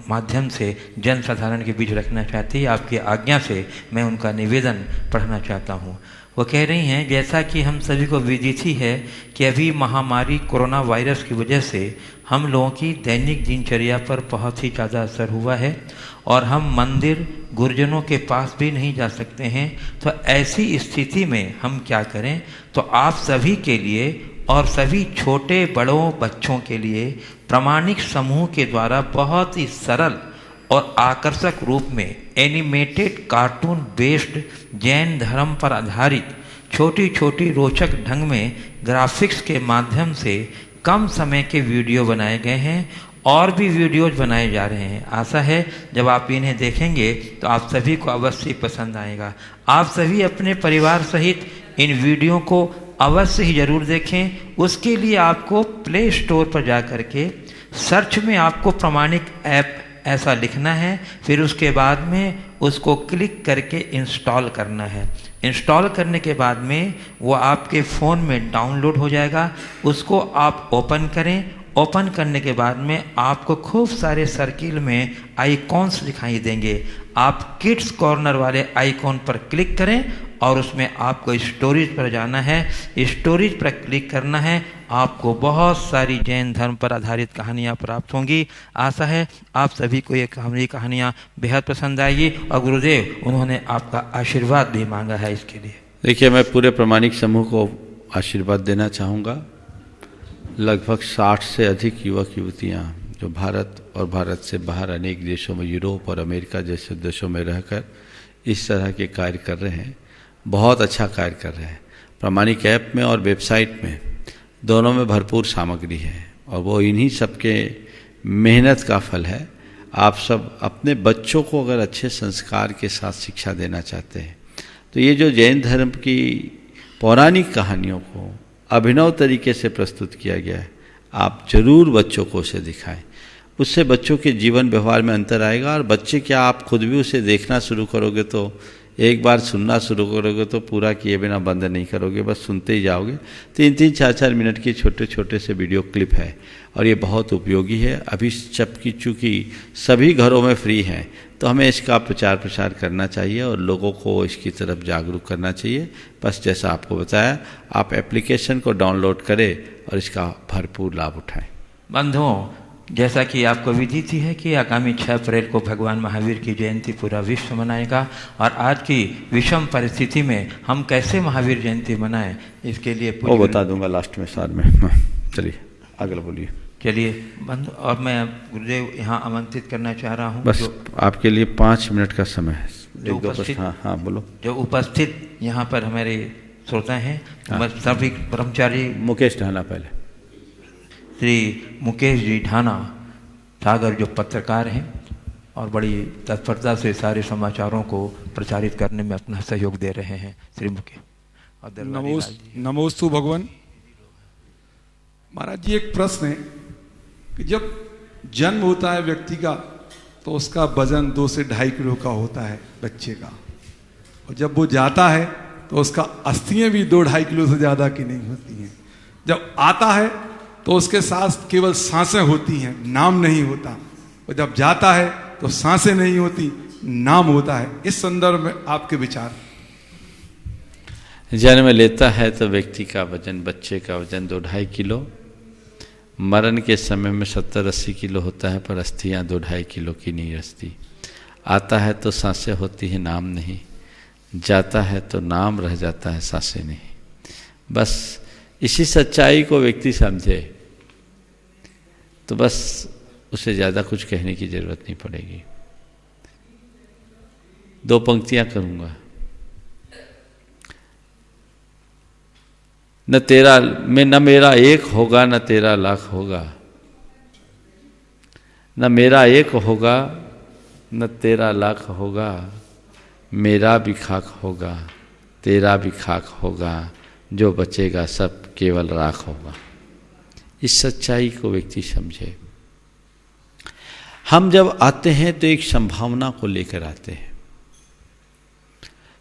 माध्यम से जन साधारण के बीच रखना चाहती है। आपकी आज्ञा से मैं उनका निवेदन पढ़ना चाहता हूँ। वो कह रही हैं, जैसा कि हम सभी को विदित ही है कि अभी महामारी कोरोना वायरस की वजह से हम लोगों की दैनिक दिनचर्या पर बहुत ही ज़्यादा असर हुआ है और हम मंदिर गुरुजनों के पास भी नहीं जा सकते हैं। तो ऐसी स्थिति में हम क्या करें? तो आप सभी के लिए और सभी छोटे बड़ों बच्चों के लिए प्रामाणिक समूह के द्वारा बहुत ही सरल और आकर्षक रूप में एनिमेटेड कार्टून बेस्ड जैन धर्म पर आधारित छोटी छोटी रोचक ढंग में ग्राफिक्स के माध्यम से कम समय के वीडियो बनाए गए हैं और भी वीडियोज बनाए जा रहे हैं। आशा है जब आप इन्हें देखेंगे तो आप सभी को अवश्य पसंद आएगा। आप सभी अपने परिवार सहित इन वीडियो को अवश्य ही जरूर देखें। उसके लिए आपको प्ले स्टोर पर जा कर के सर्च में आपको प्रामाणिक ऐप ऐसा लिखना है, फिर उसके बाद में उसको क्लिक करके इंस्टॉल करना है। इंस्टॉल करने के बाद में वो आपके फ़ोन में डाउनलोड हो जाएगा। उसको आप ओपन करें। ओपन करने के बाद में आपको खूब सारे सर्किल में आइकॉन्स दिखाई देंगे। आप किड्स कॉर्नर वाले आइकॉन पर क्लिक करें और उसमें आपको स्टोरेज पर जाना है। स्टोरेज पर क्लिक करना है। आपको बहुत सारी जैन धर्म पर आधारित कहानियाँ प्राप्त होंगी। आशा है आप सभी को ये कहानियाँ बेहद पसंद आएगी और गुरुदेव उन्होंने आपका आशीर्वाद भी मांगा है इसके लिए। देखिए, मैं पूरे प्रामाणिक समूह को आशीर्वाद देना चाहूँगा। लगभग 60 से अधिक युवक युवतियाँ जो भारत और भारत से बाहर अनेक देशों में, यूरोप और अमेरिका जैसे देशों में रहकर इस तरह के कार्य कर रहे हैं, बहुत अच्छा कार्य कर रहे हैं। प्रामाणिक ऐप में और वेबसाइट में दोनों में भरपूर सामग्री है और वो इन्हीं सबके मेहनत का फल है। आप सब अपने बच्चों को अगर अच्छे संस्कार के साथ शिक्षा देना चाहते हैं तो ये जो जैन धर्म की पौराणिक कहानियों को अभिनव तरीके से प्रस्तुत किया गया है, आप जरूर बच्चों को उसे दिखाएं। उससे बच्चों के जीवन व्यवहार में अंतर आएगा और बच्चे क्या, आप खुद भी उसे देखना शुरू करोगे तो एक बार सुनना शुरू करोगे तो पूरा किए बिना बंद नहीं करोगे, बस सुनते ही जाओगे। 3-3, 4-4 मिनट की छोटे छोटे से वीडियो क्लिप है और ये बहुत उपयोगी है। अभी जबकि चूँकि सभी घरों में फ्री हैं तो हमें इसका प्रचार प्रसार करना चाहिए और लोगों को इसकी तरफ जागरूक करना चाहिए। बस जैसा आपको बताया, आप एप्लीकेशन को डाउनलोड करें और इसका भरपूर लाभ उठाएं। बंधुओं, जैसा कि आपको विदित ही है कि आगामी 6 अप्रैल को भगवान महावीर की जयंती पूरा विश्व मनाएगा और आज की विषम परिस्थिति में हम कैसे महावीर जयंती मनाएं, इसके लिए वो बता दूंगा लास्ट में, साथ में। चलिए आगे बोलिए। चलिए बंधु, और मैं गुरुदेव यहाँ आमंत्रित करना चाह रहा हूँ, बस आपके लिए 5 मिनट का समय है। हाँ बोलो। जो उपस्थित यहाँ पर हमारे श्रोता हैं, सभी ब्रह्मचारी, मुकेश ढाना, पहले श्री मुकेश जी ढाना सागर जो पत्रकार हैं और बड़ी तत्परता से सारे समाचारों को प्रचारित करने में अपना सहयोग दे रहे हैं, श्री मुकेश। नमोस्तु भगवान। महाराज जी, एक प्रश्न है कि जब जन्म होता है व्यक्ति का तो उसका वजन 2 से 2.5 किलो का होता है बच्चे का, और जब वो जाता है तो उसका अस्थियां भी 2-2.5 किलो से ज़्यादा की नहीं होती हैं। जब आता है तो उसके साथ केवल सांसें होती हैं, नाम नहीं होता। और जब जाता है तो सांसें नहीं होती, नाम होता है। इस संदर्भ में आपके विचार? जन्म लेता है तो व्यक्ति का वजन, बच्चे का वजन 2-2.5 किलो, मरण के समय में 70-80 किलो होता है, पर अस्थियाँ 2-2.5 किलो की नहीं रचती। आता है तो सांसें होती हैं, नाम नहीं। जाता है तो नाम रह जाता है, सांसें नहीं। बस इसी सच्चाई को व्यक्ति समझे तो बस उसे ज़्यादा कुछ कहने की जरूरत नहीं पड़ेगी। 2 पंक्तियां करूँगा। न मेरा एक होगा न तेरा लाख होगा, न मेरा एक होगा न तेरा लाख होगा, मेरा भी खाक होगा तेरा भी खाक होगा, जो बचेगा सब केवल राख होगा। इस सच्चाई को व्यक्ति समझे। हम जब आते हैं तो एक संभावना को लेकर आते हैं।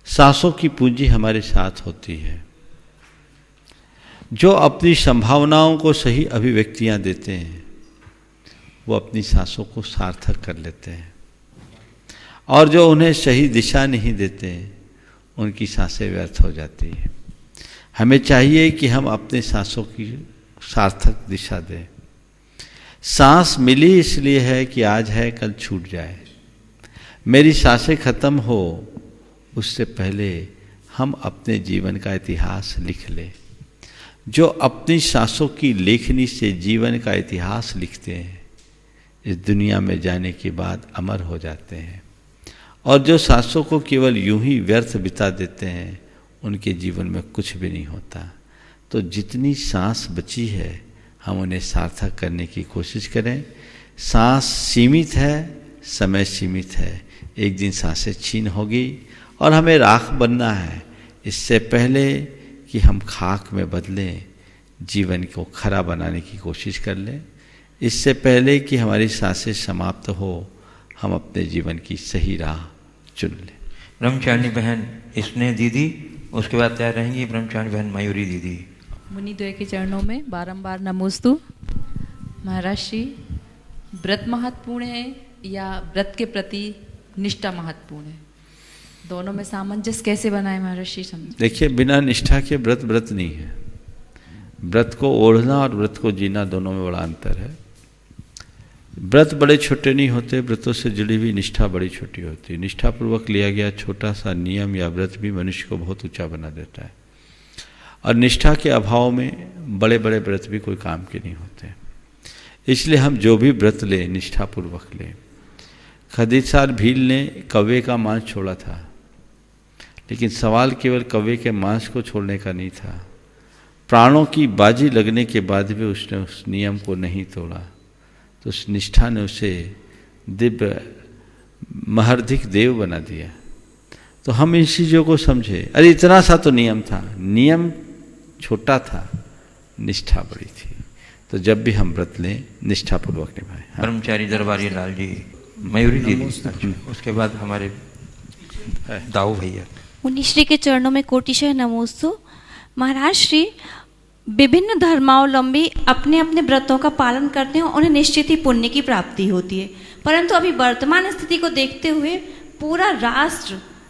सांसों की पूंजी हमारे साथ होती है। जो अपनी संभावनाओं को सही अभिव्यक्तियां देते हैं वो अपनी सांसों को सार्थक कर लेते हैं, और जो उन्हें सही दिशा नहीं देते उनकी सांसें व्यर्थ हो जाती है। हमें चाहिए कि हम अपने सांसों की सार्थक दिशा दें। सांस मिली इसलिए है कि आज है कल छूट जाए। मेरी सांसें खत्म हो उससे पहले हम अपने जीवन का इतिहास लिख लें। जो अपनी सांसों की लेखनी से जीवन का इतिहास लिखते हैं इस दुनिया में जाने के बाद अमर हो जाते हैं, और जो सांसों को केवल यूं ही व्यर्थ बिता देते हैं उनके जीवन में कुछ भी नहीं होता। तो जितनी सांस बची है हम उन्हें सार्थक करने की कोशिश करें। सांस सीमित है, समय सीमित है, एक दिन सांसें छीन होगी और हमें राख बनना है। इससे पहले कि हम खाक में बदलें, जीवन को खरा बनाने की कोशिश कर लें। इससे पहले कि हमारी सांसें समाप्त हो हम अपने जीवन की सही राह चुन लें। ब्रह्मचारिणी बहन स्नेह दीदी, उसके बाद तैयार रहेंगी ब्रह्मचारिणी बहन मयूरी दीदी। मुनिद्वय के चरणों में बारंबार नमोस्तु। महाराज श्री, व्रत महत्वपूर्ण है या व्रत के प्रति निष्ठा महत्वपूर्ण है? दोनों में सामंजस्य कैसे बनाए महाराज श्री? समझ देखिए, बिना निष्ठा के व्रत नहीं है। व्रत को ओढ़ना और व्रत को जीना दोनों में बड़ा अंतर है। व्रत बड़े छोटे नहीं होते, व्रतों से जुड़ी हुई निष्ठा बड़ी छोटी होती है। निष्ठापूर्वक लिया गया छोटा सा नियम या व्रत भी मनुष्य को बहुत ऊंचा बना देता है, और निष्ठा के अभाव में बड़े बड़े व्रत भी कोई काम के नहीं होते। इसलिए हम जो भी व्रत लें निष्ठापूर्वक लें। खदीसार भील ने कौवे का मांस छोड़ा था, लेकिन सवाल केवल कौवे के मांस को छोड़ने का नहीं था। प्राणों की बाजी लगने के बाद भी उसने उस नियम को नहीं तोड़ा, तो उस निष्ठा ने उसे दिव्य महर्धिक देव बना दिया। तो हम इन चीज़ों को समझे। अरे इतना सा तो नियम था, नियम छोटा था, निष्ठा बड़ी थी। तो जब भी हम व्रत लें निष्ठापूर्वक निभाएं। ब्रह्मचारी दरबारी लाल जी, मयूरी दीदी, उसके बाद हमारे दाऊ भैया। मुनिश्री के चरणों में कोटिशः नमोस्तु। महाराज श्री, विभिन्न धर्मावलंबी अपने अपने व्रतों का पालन करते हैं, उन्हें निश्चित ही पुण्य की प्राप्ति होती है। परंतु अभी वर्तमान स्थिति को देखते हुए पूरा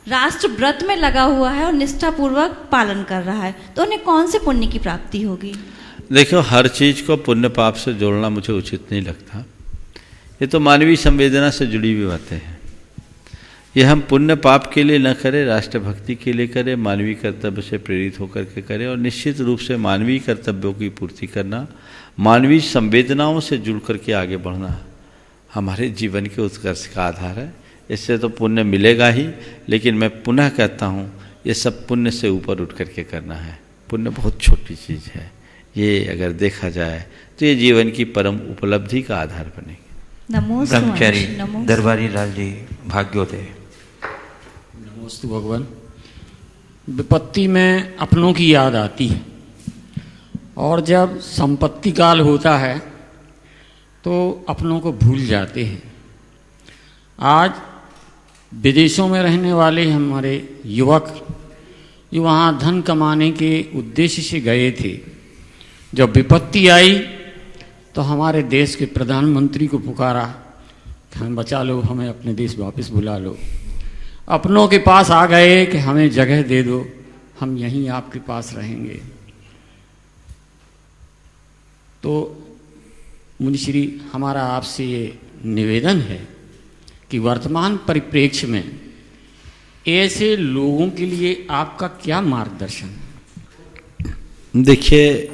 राष्ट्र व्रत में लगा हुआ है और निष्ठापूर्वक पालन कर रहा है, तो उन्हें कौन से पुण्य की प्राप्ति होगी? देखो, हर चीज़ को पुण्य पाप से जोड़ना मुझे उचित नहीं लगता। ये तो मानवीय संवेदना से जुड़ी हुई बातें हैं। ये हम पुण्य पाप के लिए न करें, राष्ट्रभक्ति के लिए करें, मानवीय कर्तव्य से प्रेरित होकर के करें, और निश्चित रूप से मानवीय कर्तव्यों की पूर्ति करना, मानवीय संवेदनाओं से जुड़ करके आगे बढ़ना हमारे जीवन के उत्कर्ष का आधार है। इससे तो पुण्य मिलेगा ही, लेकिन मैं पुनः कहता हूँ ये सब पुण्य से ऊपर उठ करके करना है। पुण्य बहुत छोटी चीज़ है, ये अगर देखा जाए तो ये जीवन की परम उपलब्धि का आधार बनेगी। ब्रह्मचारी दरबारी लाल जी, भाग्योदय। नमोस्तु भगवान। विपत्ति में अपनों की याद आती है, और जब संपत्ति काल होता है तो अपनों को भूल जाते हैं। आज विदेशों में रहने वाले हमारे युवक ये वहाँ धन कमाने के उद्देश्य से गए थे। जब विपत्ति आई तो हमारे देश के प्रधानमंत्री को पुकारा कि हमें बचा लो, हमें अपने देश वापस बुला लो। अपनों के पास आ गए कि हमें जगह दे दो, हम यहीं आपके पास रहेंगे। तो मुनिश्री, हमारा आपसे ये निवेदन है कि वर्तमान परिप्रेक्ष्य में ऐसे लोगों के लिए आपका क्या मार्गदर्शन है? देखिए,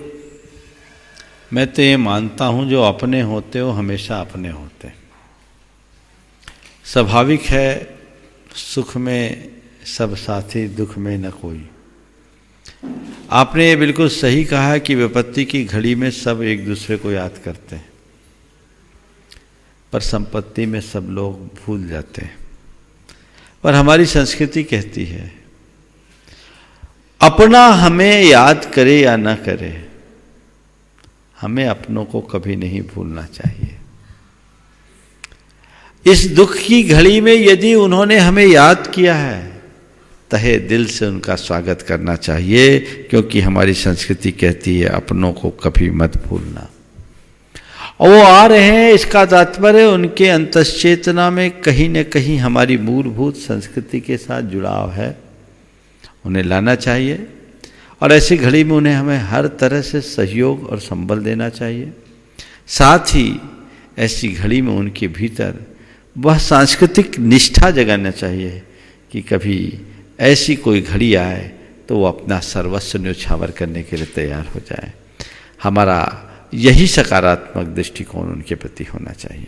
मैं तो ये मानता हूँ जो अपने होते हो हमेशा अपने होते। स्वाभाविक है, सुख में सब साथी, दुख में न कोई। आपने ये बिल्कुल सही कहा है कि विपत्ति की घड़ी में सब एक दूसरे को याद करते हैं, पर संपत्ति में सब लोग भूल जाते हैं। पर हमारी संस्कृति कहती है अपना हमें याद करे या ना करे, हमें अपनों को कभी नहीं भूलना चाहिए। इस दुख की घड़ी में यदि उन्होंने हमें याद किया है, तहे दिल से उनका स्वागत करना चाहिए, क्योंकि हमारी संस्कृति कहती है अपनों को कभी मत भूलना। और वो आ रहे हैं, इसका तात्पर्य उनके अंतश्चेतना में कहीं न कहीं हमारी मूलभूत संस्कृति के साथ जुड़ाव है, उन्हें लाना चाहिए। और ऐसी घड़ी में उन्हें हमें हर तरह से सहयोग और संबल देना चाहिए। साथ ही ऐसी घड़ी में उनके भीतर वह सांस्कृतिक निष्ठा जगाना चाहिए कि कभी ऐसी कोई घड़ी आए तो वो अपना सर्वस्व न्योछावर करने के लिए तैयार हो जाए। हमारा यही सकारात्मक दृष्टिकोण उनके प्रति होना चाहिए।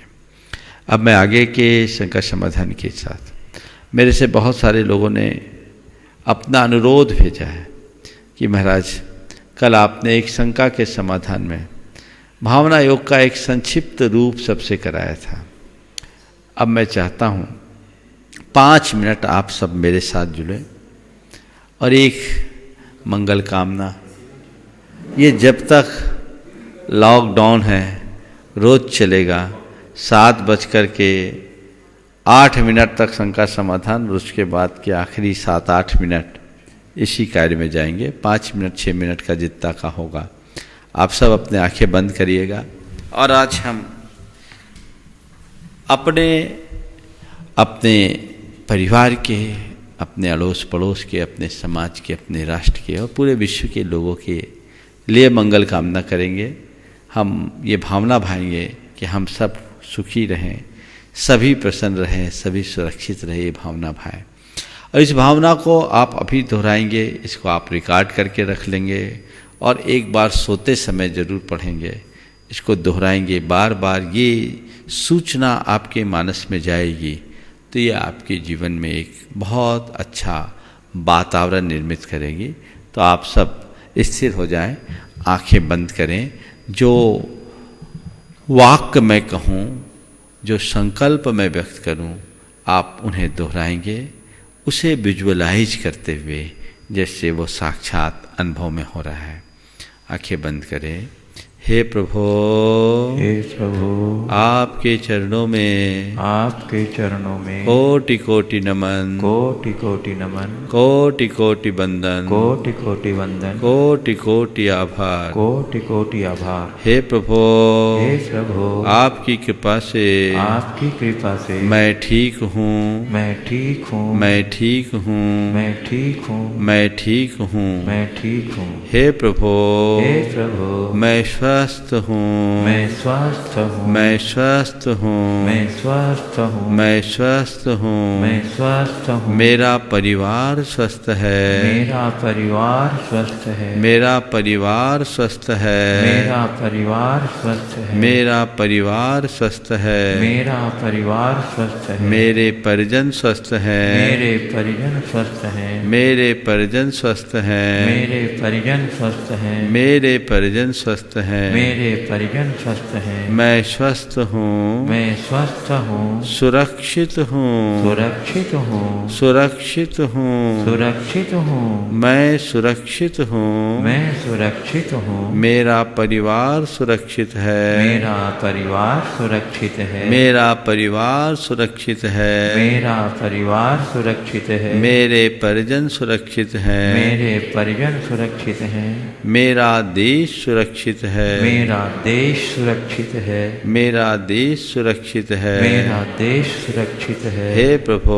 अब मैं आगे के संकट समाधान के साथ, मेरे से बहुत सारे लोगों ने अपना अनुरोध भेजा है कि महाराज, कल आपने एक शंका के समाधान में भावना योग का एक संक्षिप्त रूप सबसे कराया था। अब मैं चाहता हूँ 5 मिनट आप सब मेरे साथ जुड़े और एक मंगल कामना। ये जब तक लॉकडाउन है रोज चलेगा, 7:08 तक शंका समाधान, और उसके बाद के आखिरी 7-8 मिनट इसी कार्य में जाएंगे। 5 मिनट 6 मिनट का जितना का होगा। आप सब अपने आंखें बंद करिएगा और आज हम अपने परिवार के, अपने अड़ोस पड़ोस के, अपने समाज के, अपने राष्ट्र के और पूरे विश्व के लोगों के लिए मंगल कामना करेंगे। हम ये भावना भाएंगे कि हम सब सुखी रहें, सभी प्रसन्न रहें, सभी सुरक्षित रहे, ये भावना भाएं। और इस भावना को आप अभी दोहराएंगे, इसको आप रिकॉर्ड करके रख लेंगे और एक बार सोते समय ज़रूर पढ़ेंगे, इसको दोहराएंगे बार बार। ये सूचना आपके मानस में जाएगी तो ये आपके जीवन में एक बहुत अच्छा वातावरण निर्मित करेगी। तो आप सब स्थिर हो जाएं, आंखें बंद करें। जो वाक्य मैं कहूँ, जो संकल्प मैं व्यक्त करूँ, आप उन्हें दोहराएंगे, उसे विजुअलाइज करते हुए जैसे वो साक्षात अनुभव में हो रहा है। आंखें बंद करें। हे प्रभु, आपके चरणों में, आपके चरणों में कोटि कोटि नमन, कोटि कोटि नमन, कोटि कोटि वंदन, कोटि कोटि वंदन, कोटि कोटि आभार, कोटि कोटि आभार। हे प्रभु, हे प्रभु, आपकी कृपा से, आपकी कृपा से मैं ठीक हूँ, मैं ठीक हूँ, मैं ठीक हूँ, मैं ठीक हूँ, मैं ठीक हूँ, मैं ठीक हूँ। हे प्रभु, हे प्रभु, मैं स्वस्थ हूँ, मैं स्वस्थ हूँ, मैं स्वस्थ हूँ, मैं स्वस्थ हूँ, मैं स्वस्थ हूँ, मैं स्वस्थ हूँ। मेरा परिवार स्वस्थ है, मेरा परिवार स्वस्थ है, मेरा परिवार स्वस्थ है, मेरा परिवार स्वस्थ है, मेरा परिवार स्वस्थ है, मेरा परिवार स्वस्थ है, मेरे परिजन स्वस्थ हैं, मेरे परिजन स्वस्थ हैं, मेरे परिजन स्वस्थ हैं, मेरे परिजन स्वस्थ हैं, मेरे परिजन स्वस्थ हैं, मेरे परिजन स्वस्थ हैं, मैं स्वस्थ हूँ, मैं स्वस्थ हूँ, सुरक्षित हूँ, सुरक्षित हूँ, सुरक्षित हूँ, सुरक्षित हूँ, मैं सुरक्षित हूँ, मैं सुरक्षित हूँ, मेरा परिवार सुरक्षित है, मेरा परिवार सुरक्षित है, मेरा परिवार सुरक्षित है, मेरा परिवार सुरक्षित है, मेरे परिजन सुरक्षित हैं, मेरे परिजन सुरक्षित हैं, मेरा देश सुरक्षित है, मेरा देश सुरक्षित है, मेरा देश सुरक्षित है, मेरा देश सुरक्षित है। हे प्रभु,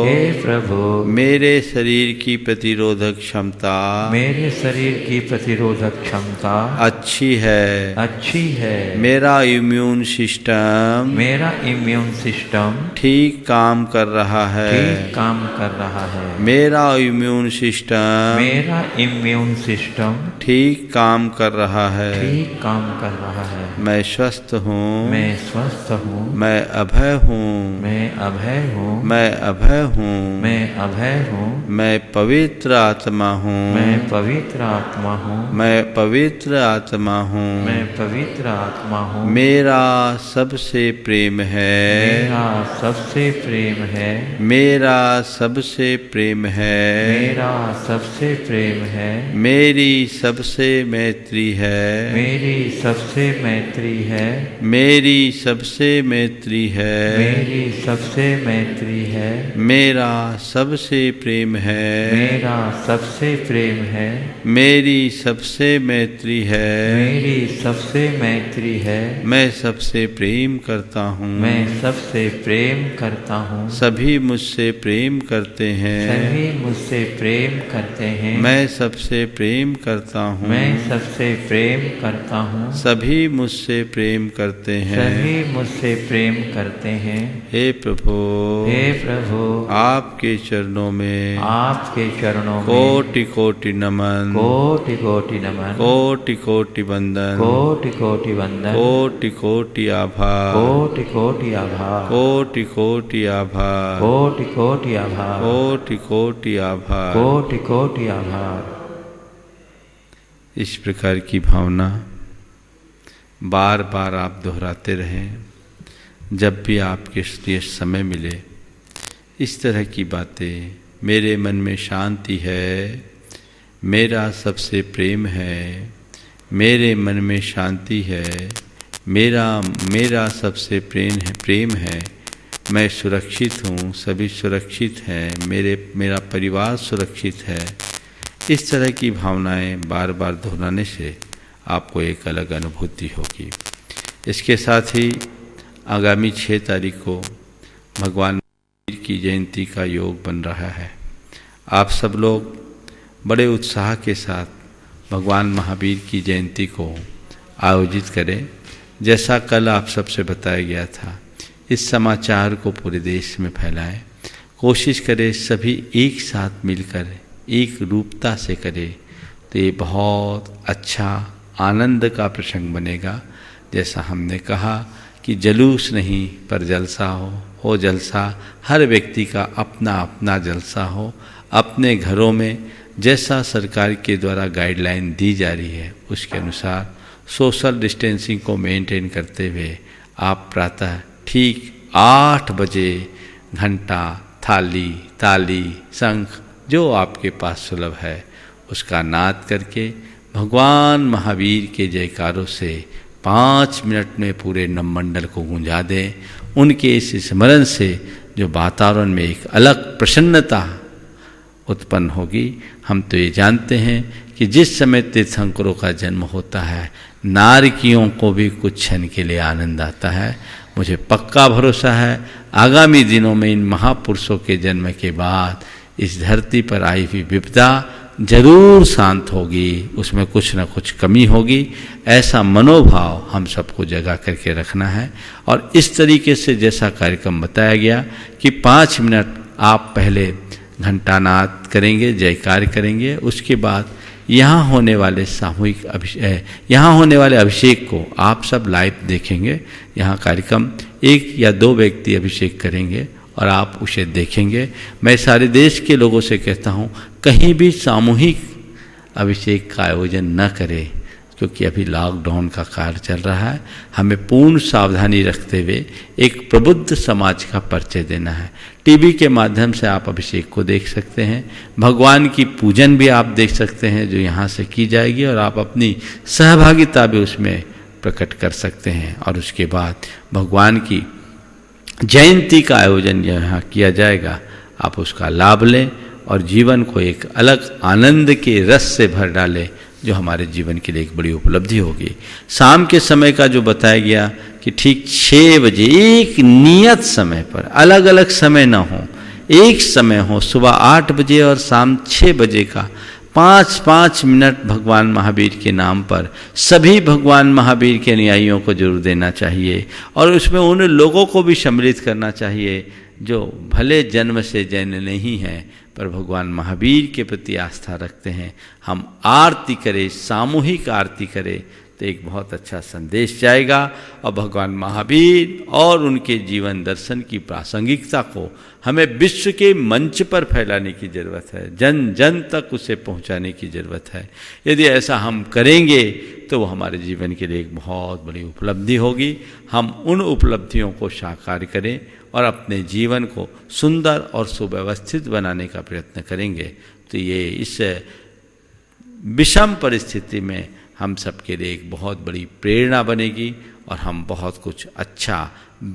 हे प्रभु, मेरे शरीर की प्रतिरोधक क्षमता मेरे शरीर की प्रतिरोधक क्षमता अच्छी है, अच्छी है, मेरा इम्यून सिस्टम मेरा इम्यून सिस्टम ठीक काम कर रहा है, ठीक काम कर रहा है, मेरा इम्यून सिस्टम मेरा इम्यून सिस्टम ठीक काम कर रहा है, ठीक काम कर रहा है, मैं स्वस्थ हूँ, मैं स्वस्थ हूँ, मैं अभय हूँ, मैं अभय हूँ, मैं अभय हूँ, मैं अभय हूँ, मैं पवित्र आत्मा हूँ, मैं पवित्र आत्मा हूँ, मैं पवित्र आत्मा हूँ, मैं पवित्र आत्मा हूँ, मेरा सबसे प्रेम है, मेरा सबसे प्रेम है, मेरा सबसे प्रेम है, मेरा सबसे प्रेम है, मेरी सबसे मैत्री है, मेरी सबसे मैत्री है, मेरी सबसे मैत्री है, मेरी सबसे मैत्री है, मेरा सबसे प्रेम है, मेरा सबसे प्रेम है, मेरी सबसे मैत्री है, मेरी सबसे मैत्री है, मैं सबसे प्रेम करता हूँ, मैं सबसे प्रेम करता हूँ, सभी मुझसे प्रेम करते हैं, सभी मुझसे प्रेम करते हैं, मैं सबसे प्रेम करता हूँ, मैं सबसे प्रेम करता हूँ, सभी मुझसे प्रेम करते हैं, सभी मुझसे प्रेम करते हैं। हे प्रभु, हे प्रभु, आपके चरणों में आपके चरणों में कोटि कोटि नमन, कोटि कोटि नमन, कोटि कोटि वंदन, कोटि कोटि वंदन, कोटि कोटि आभार, कोटि कोटि आभार, कोटि कोटि आभार, कोटि कोटि आभार, कोटि कोटि आभार। कोटि कोटि आभार। इस प्रकार की भावना बार बार आप दोहराते रहें। जब भी आपके लिए समय मिले, इस तरह की बातें, मेरे मन में शांति है, मेरा सबसे प्रेम है, मेरे मन में शांति है, मेरा सबसे प्रेम है, मैं सुरक्षित हूँ, सभी सुरक्षित हैं, मेरा परिवार सुरक्षित है। इस तरह की भावनाएं बार बार दोहराने से आपको एक अलग अनुभूति होगी। इसके साथ ही आगामी 6 तारीख को भगवान महावीर की जयंती का योग बन रहा है। आप सब लोग बड़े उत्साह के साथ भगवान महावीर की जयंती को आयोजित करें। जैसा कल आप सबसे बताया गया था, इस समाचार को पूरे देश में फैलाएं। कोशिश करें सभी एक साथ मिलकर एक रूपता से करें, तो ये बहुत अच्छा आनंद का प्रसंग बनेगा। जैसा हमने कहा कि जुलूस नहीं पर जलसा हो जलसा, हर व्यक्ति का अपना अपना जलसा हो। अपने घरों में जैसा सरकार के द्वारा गाइडलाइन दी जा रही है, उसके अनुसार सोशल डिस्टेंसिंग को मेंटेन करते हुए आप प्रातः ठीक 8 बजे घंटा, थाली, ताली, शंख जो आपके पास सुलभ है उसका नाद करके भगवान महावीर के जयकारों से 5 मिनट में पूरे नवमंडल को गूंजा दें। उनके इस स्मरण से जो वातावरण में एक अलग प्रसन्नता उत्पन्न होगी। हम तो ये जानते हैं कि जिस समय तीर्थंकरों का जन्म होता है, नारकियों को भी कुछ क्षण के लिए आनंद आता है। मुझे पक्का भरोसा है आगामी दिनों में इन महापुरुषों के जन्म के बाद इस धरती पर आई हुई विपदा जरूर शांत होगी, उसमें कुछ न कुछ कमी होगी। ऐसा मनोभाव हम सबको जगा करके रखना है। और इस तरीके से जैसा कार्यक्रम बताया गया कि 5 मिनट आप पहले घंटानाद करेंगे, जयकार करेंगे, उसके बाद यहाँ होने वाले सामूहिक यहाँ होने वाले अभिषेक को आप सब लाइव देखेंगे। यहाँ कार्यक्रम 1 या 2 व्यक्ति अभिषेक करेंगे और आप उसे देखेंगे। मैं सारे देश के लोगों से कहता हूँ, कहीं भी सामूहिक अभिषेक का आयोजन न करें। क्योंकि अभी लॉकडाउन का कार्य चल रहा है। हमें पूर्ण सावधानी रखते हुए एक प्रबुद्ध समाज का परिचय देना है। टीवी के माध्यम से आप अभिषेक को देख सकते हैं, भगवान की पूजन भी आप देख सकते हैं जो यहाँ से की जाएगी, और आप अपनी सहभागिता भी उसमें प्रकट कर सकते हैं। और उसके बाद भगवान की जयंती का आयोजन यहाँ किया जाएगा, आप उसका लाभ लें और जीवन को एक अलग आनंद के रस से भर डालें, जो हमारे जीवन के लिए एक बड़ी उपलब्धि होगी। शाम के समय का जो बताया गया कि ठीक 6 बजे एक नियत समय पर, अलग अलग समय ना हो, एक समय हो, सुबह 8 बजे और शाम 6 बजे का 5-5 मिनट भगवान महावीर के नाम पर सभी भगवान महावीर के अनुयायियों को जरूर देना चाहिए। और उसमें उन लोगों को भी सम्मिलित करना चाहिए जो भले जन्म से जैन नहीं हैं पर भगवान महावीर के प्रति आस्था रखते हैं। हम आरती करें, सामूहिक आरती करें तो एक बहुत अच्छा संदेश जाएगा, और भगवान महावीर और उनके जीवन दर्शन की प्रासंगिकता को हमें विश्व के मंच पर फैलाने की ज़रूरत है, जन जन तक उसे पहुंचाने की ज़रूरत है। यदि ऐसा हम करेंगे तो वो हमारे जीवन के लिए एक बहुत बड़ी उपलब्धि होगी। हम उन उपलब्धियों को साकार करें और अपने जीवन को सुंदर और सुव्यवस्थित बनाने का प्रयत्न करेंगे तो ये इस विषम परिस्थिति में हम सबके लिए एक बहुत बड़ी प्रेरणा बनेगी, और हम बहुत कुछ अच्छा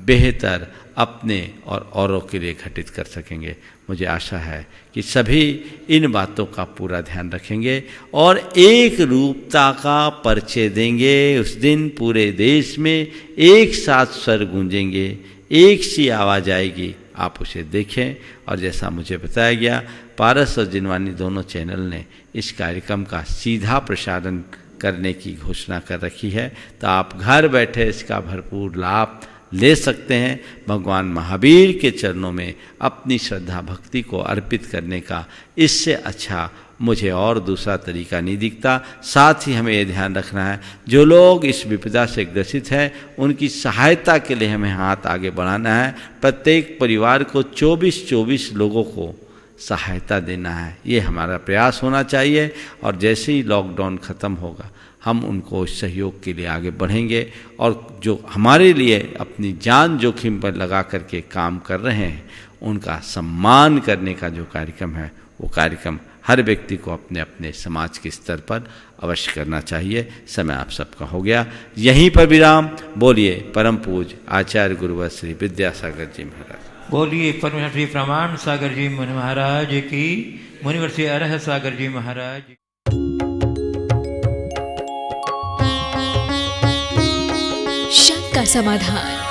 बेहतर अपने और औरों के लिए घटित कर सकेंगे। मुझे आशा है कि सभी इन बातों का पूरा ध्यान रखेंगे और एक रूपता का परिचय देंगे। उस दिन पूरे देश में एक साथ स्वर गूंजेंगे, एक सी आवाज़ आएगी। आप उसे देखें। और जैसा मुझे बताया गया, पारस और जिनवानी दोनों चैनल ने इस कार्यक्रम का सीधा प्रसारण करने की घोषणा कर रखी है, तो आप घर बैठे इसका भरपूर लाभ ले सकते हैं। भगवान महावीर के चरणों में अपनी श्रद्धा भक्ति को अर्पित करने का इससे अच्छा मुझे और दूसरा तरीका नहीं दिखता। साथ ही हमें ये ध्यान रखना है, जो लोग इस विपदा से ग्रसित हैं उनकी सहायता के लिए हमें हाथ आगे बढ़ाना है। प्रत्येक परिवार को 24-24 लोगों को सहायता देना है, ये हमारा प्रयास होना चाहिए। और जैसे ही लॉकडाउन ख़त्म होगा हम उनको इस सहयोग के लिए आगे बढ़ेंगे, और जो हमारे लिए अपनी जान जोखिम पर लगा करके काम कर रहे हैं उनका सम्मान करने का जो कार्यक्रम है, वो कार्यक्रम हर व्यक्ति को अपने अपने समाज के स्तर पर अवश्य करना चाहिए। समय आप सबका हो गया, यहीं पर विराम। बोलिए परम पूज्य आचार्य गुरुवर श्री विद्यासागर जी महाराज। बोलिए परम श्री प्रमाण सागर जी मुनि महाराज की, मुनिवर श्री अरह सागर जी महाराज। शक का समाधान,